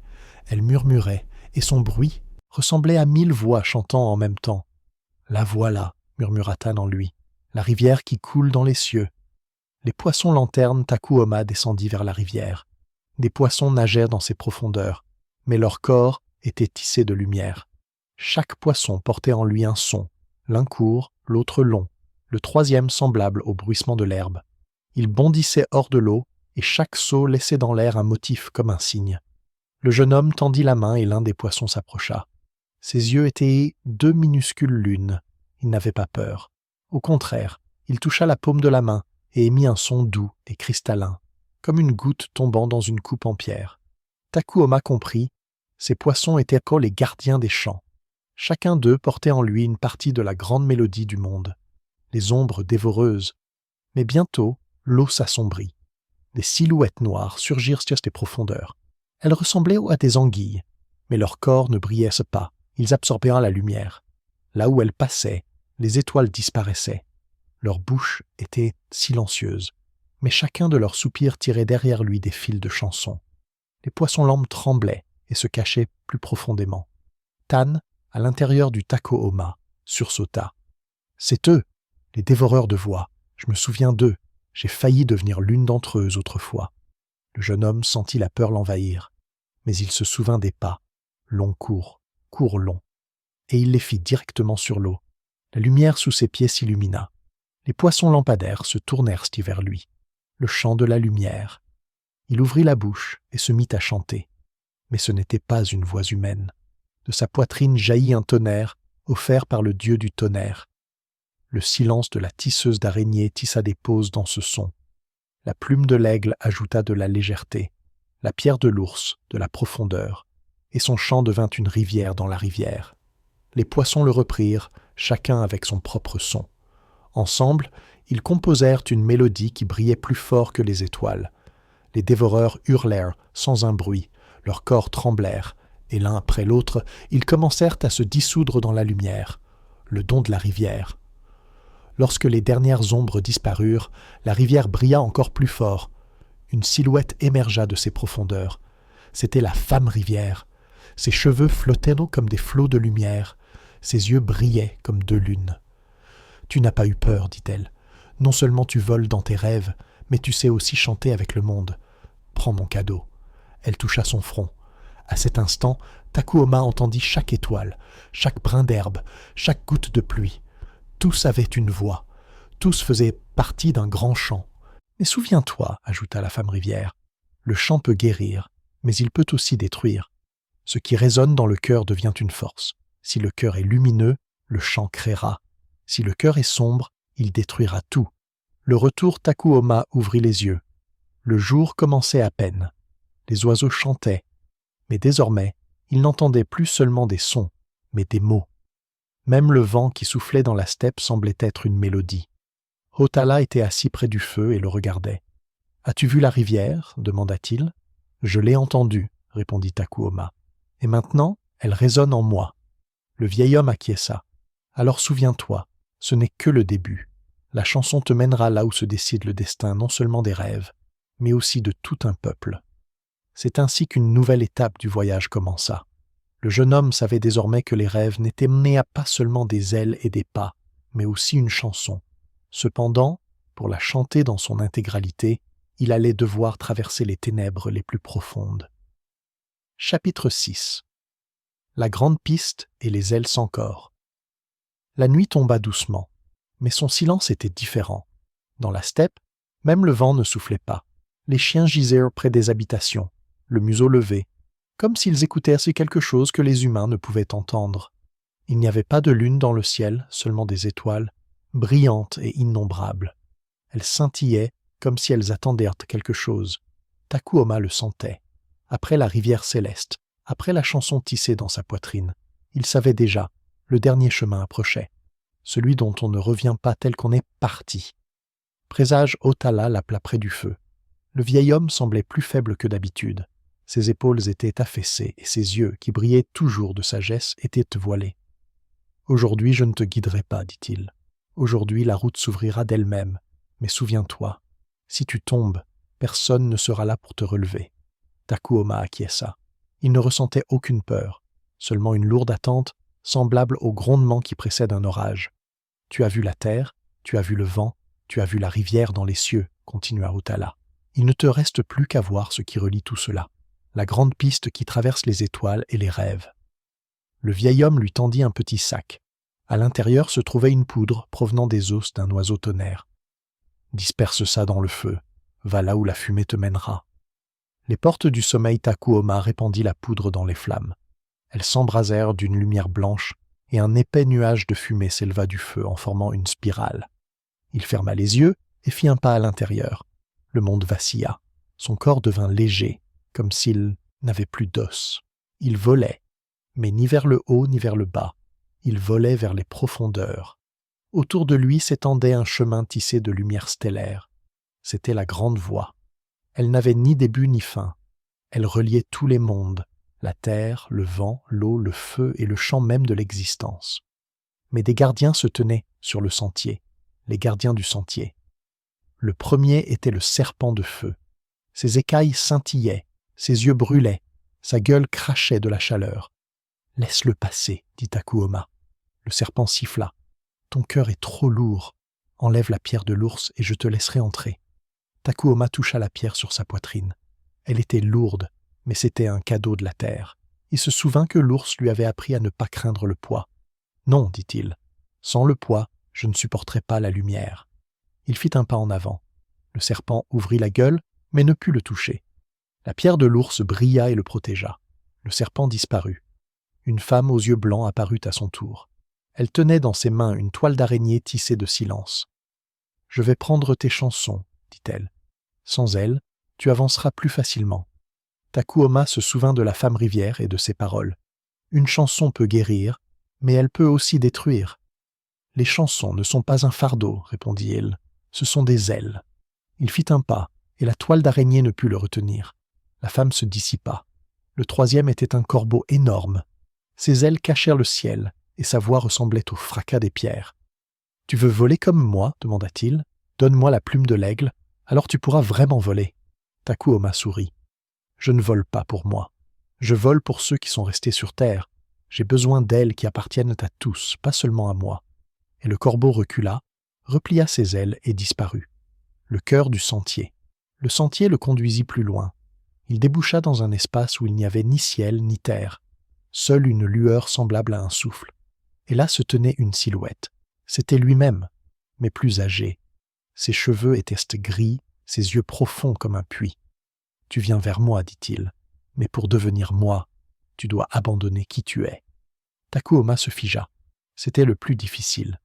Elle murmurait, et son bruit ressemblait à 1000 voix chantant en même temps. « La voilà, murmura Tan en lui, la rivière qui coule dans les cieux. » Les poissons lanternes Takuoma descendit vers la rivière. Des poissons nagèrent dans ses profondeurs, mais leur corps était tissé de lumière. Chaque poisson portait en lui un son, l'un court, l'autre long, le troisième semblable au bruissement de l'herbe. Ils bondissaient hors de l'eau, et chaque saut laissait dans l'air un motif comme un signe. Le jeune homme tendit la main et l'un des poissons s'approcha. Ses yeux étaient 2 minuscules lunes. Il n'avait pas peur. Au contraire, il toucha la paume de la main et émit un son doux et cristallin, comme une goutte tombant dans une coupe en pierre. Takuoma comprit, ces poissons étaient comme les gardiens des champs. Chacun d'eux portait en lui une partie de la grande mélodie du monde. Les ombres dévoreuses. Mais bientôt, l'eau s'assombrit. Des silhouettes noires surgirent sur ses profondeurs. Elles ressemblaient à des anguilles, mais leurs corps ne brillaient pas. Ils absorbaient la lumière. Là où elles passaient, les étoiles disparaissaient. Leurs bouches étaient silencieuses, mais chacun de leurs soupirs tirait derrière lui des fils de chansons. Les poissons-lampes tremblaient et se cachaient plus profondément. Tan, à l'intérieur du Takuoma, sursauta. « C'est eux, les dévoreurs de voix. Je me souviens d'eux. J'ai failli devenir l'une d'entre eux autrefois. » Le jeune homme sentit la peur l'envahir, mais il se souvint des pas, long court long, et il les fit directement sur l'eau. La lumière sous ses pieds s'illumina. Les poissons lampadaires se tournèrent vers lui. Le chant de la lumière. Il ouvrit la bouche et se mit à chanter. Mais ce n'était pas une voix humaine. De sa poitrine jaillit un tonnerre, offert par le dieu du tonnerre. Le silence de la tisseuse d'araignée tissa des pauses dans ce son. La plume de l'aigle ajouta de la légèreté, la pierre de l'ours de la profondeur, et son chant devint une rivière dans la rivière. Les poissons le reprirent, chacun avec son propre son. Ensemble, ils composèrent une mélodie qui brillait plus fort que les étoiles. Les dévoreurs hurlèrent sans un bruit, leurs corps tremblèrent, et l'un après l'autre, ils commencèrent à se dissoudre dans la lumière, le don de la rivière. Lorsque les dernières ombres disparurent, la rivière brilla encore plus fort. Une silhouette émergea de ses profondeurs. C'était la femme rivière. Ses cheveux flottaient comme des flots de lumière. Ses yeux brillaient comme 2 lunes. « Tu n'as pas eu peur, dit-elle. Non seulement tu voles dans tes rêves, mais tu sais aussi chanter avec le monde. Prends mon cadeau. » Elle toucha son front. À cet instant, Takuoma entendit chaque étoile, chaque brin d'herbe, chaque goutte de pluie. Tous avaient une voix. Tous faisaient partie d'un grand chant. « Mais souviens-toi, ajouta la femme rivière, le chant peut guérir, mais il peut aussi détruire. Ce qui résonne dans le cœur devient une force. Si le cœur est lumineux, le chant créera. Si le cœur est sombre, il détruira tout. » Le retour Takuoma ouvrit les yeux. Le jour commençait à peine. Les oiseaux chantaient, mais désormais, il n'entendait plus seulement des sons, mais des mots. Même le vent qui soufflait dans la steppe semblait être une mélodie. Hotala était assis près du feu et le regardait. « As-tu vu la rivière » demanda-t-il. « Je l'ai entendue » répondit Takuoma. « Et maintenant, elle résonne en moi. » Le vieil homme acquiesça. « Alors souviens-toi, ce n'est que le début. La chanson te mènera là où se décide le destin non seulement des rêves, mais aussi de tout un peuple. » C'est ainsi qu'une nouvelle étape du voyage commença. Le jeune homme savait désormais que les rêves n'étaient menés à pas seulement des ailes et des pas, mais aussi une chanson. Cependant, pour la chanter dans son intégralité, il allait devoir traverser les ténèbres les plus profondes. Chapitre 6. La grande piste et les ailes sans corps. La nuit tomba doucement, mais son silence était différent. Dans la steppe, même le vent ne soufflait pas. Les chiens gisaient près des habitations, le museau levé, comme s'ils écoutaient assez quelque chose que les humains ne pouvaient entendre. Il n'y avait pas de lune dans le ciel, seulement des étoiles, brillantes et innombrables. Elles scintillaient comme si elles attendaient quelque chose. Takuoma le sentait. Après la rivière céleste, après la chanson tissée dans sa poitrine, il savait déjà, le dernier chemin approchait, celui dont on ne revient pas tel qu'on est parti. Présage Hotala l'appela près du feu. Le vieil homme semblait plus faible que d'habitude. Ses épaules étaient affaissées et ses yeux, qui brillaient toujours de sagesse, étaient voilés. « Aujourd'hui, je ne te guiderai pas, dit-il. Aujourd'hui, la route s'ouvrira d'elle-même. Mais souviens-toi, si tu tombes, personne ne sera là pour te relever. » Takuoma acquiesça. Il ne ressentait aucune peur, seulement une lourde attente, semblable au grondement qui précède un orage. « Tu as vu la terre, tu as vu le vent, tu as vu la rivière dans les cieux, » continua Hotala. « Il ne te reste plus qu'à voir ce qui relie tout cela, la grande piste qui traverse les étoiles et les rêves. » Le vieil homme lui tendit un petit sac. À l'intérieur se trouvait une poudre provenant des os d'un oiseau tonnerre. « Disperse ça dans le feu, va là où la fumée te mènera. » Les portes du sommeil Takuoma répandit la poudre dans les flammes. Elles s'embrasèrent d'une lumière blanche et un épais nuage de fumée s'éleva du feu en formant une spirale. Il ferma les yeux et fit un pas à l'intérieur. Le monde vacilla. Son corps devint léger, comme s'il n'avait plus d'os. Il volait, mais ni vers le haut ni vers le bas. Il volait vers les profondeurs. Autour de lui s'étendait un chemin tissé de lumière stellaire. C'était la grande voie. Elle n'avait ni début ni fin. Elle reliait tous les mondes, la terre, le vent, l'eau, le feu et le champ même de l'existence. Mais des gardiens se tenaient sur le sentier, les gardiens du sentier. Le premier était le serpent de feu. Ses écailles scintillaient, ses yeux brûlaient, sa gueule crachait de la chaleur. « Laisse-le passer, dit Takuoma. » Le serpent siffla. « Ton cœur est trop lourd. Enlève la pierre de l'ours et je te laisserai entrer. » Takuoma toucha la pierre sur sa poitrine. Elle était lourde, mais c'était un cadeau de la terre. Il se souvint que l'ours lui avait appris à ne pas craindre le poids. « Non, dit-il, sans le poids, je ne supporterai pas la lumière. » Il fit un pas en avant. Le serpent ouvrit la gueule, mais ne put le toucher. La pierre de l'ours brilla et le protégea. Le serpent disparut. Une femme aux yeux blancs apparut à son tour. Elle tenait dans ses mains une toile d'araignée tissée de silence. « Je vais prendre tes chansons, » dit-elle. « Sans elles, tu avanceras plus facilement. » Takuoma se souvint de la femme rivière et de ses paroles. « Une chanson peut guérir, mais elle peut aussi détruire. »« Les chansons ne sont pas un fardeau, » répondit-il. « Ce sont des ailes. » Il fit un pas, et la toile d'araignée ne put le retenir. La femme se dissipa. Le troisième était un corbeau énorme. Ses ailes cachèrent le ciel, et sa voix ressemblait au fracas des pierres. « Tu veux voler comme moi ?» demanda-t-il. « Donne-moi la plume de l'aigle, alors tu pourras vraiment voler. » Takuoma sourit. « Je ne vole pas pour moi. Je vole pour ceux qui sont restés sur terre. J'ai besoin d'ailes qui appartiennent à tous, pas seulement à moi. » Et le corbeau recula, replia ses ailes et disparut. Le cœur du sentier. Le sentier le conduisit plus loin. Il déboucha dans un espace où il n'y avait ni ciel ni terre. Seule une lueur semblable à un souffle. Et là se tenait une silhouette. C'était lui-même. mais plus âgé. Ses cheveux étaient gris, ses yeux profonds comme un puits. « Tu viens vers moi, dit-il, mais pour devenir moi, tu dois abandonner qui tu es. » Takuoma se figea. C'était le plus difficile.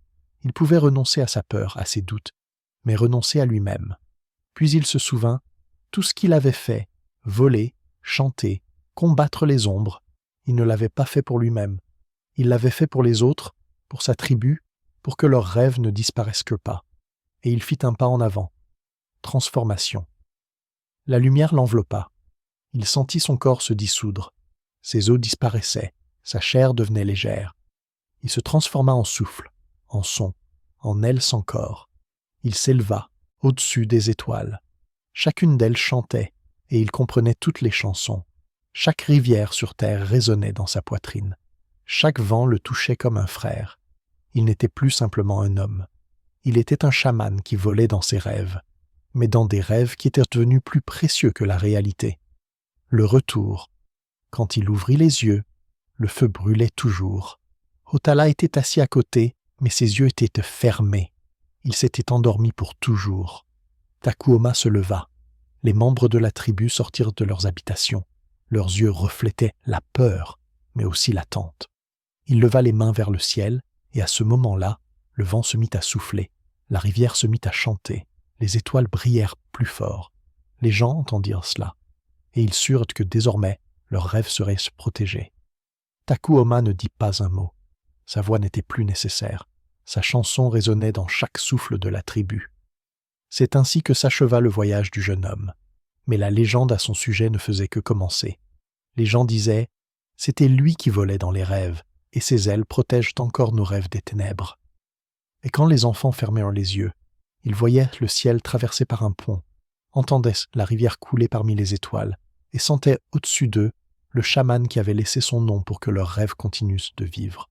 Il pouvait renoncer à sa peur, à ses doutes, mais renoncer à lui-même. Puis il se souvint, tout ce qu'il avait fait, voler, chanter, combattre les ombres, il ne l'avait pas fait pour lui-même. Il l'avait fait pour les autres, pour sa tribu, pour que leurs rêves ne disparaissent que pas. Et il fit un pas en avant. Transformation. La lumière l'enveloppa. Il sentit son corps se dissoudre. Ses os disparaissaient, sa chair devenait légère. Il se transforma en souffle, en son, en aile sans corps. Il s'éleva, au-dessus des étoiles. Chacune d'elles chantait, et il comprenait toutes les chansons. Chaque rivière sur terre résonnait dans sa poitrine. Chaque vent le touchait comme un frère. Il n'était plus simplement un homme. Il était un chaman qui volait dans ses rêves, mais dans des rêves qui étaient devenus plus précieux que la réalité. Le retour. Quand il ouvrit les yeux, le feu brûlait toujours. Hotala était assis à côté, mais ses yeux étaient fermés. Il s'était endormi pour toujours. Takuoma se leva. Les membres de la tribu sortirent de leurs habitations. Leurs yeux reflétaient la peur, mais aussi l'attente. Il leva les mains vers le ciel, et à ce moment-là, le vent se mit à souffler, la rivière se mit à chanter, les étoiles brillèrent plus fort. Les gens entendirent cela, et ils surent que désormais, leurs rêves seraient protégés. Takuoma ne dit pas un mot. Sa voix n'était plus nécessaire. Sa chanson résonnait dans chaque souffle de la tribu. C'est ainsi que s'acheva le voyage du jeune homme. Mais la légende à son sujet ne faisait que commencer. Les gens disaient « C'était lui qui volait dans les rêves, et ses ailes protègent encore nos rêves des ténèbres. » Et quand les enfants fermèrent les yeux, ils voyaient le ciel traversé par un pont, entendaient la rivière couler parmi les étoiles, et sentaient au-dessus d'eux le chaman qui avait laissé son nom pour que leurs rêves continuent de vivre.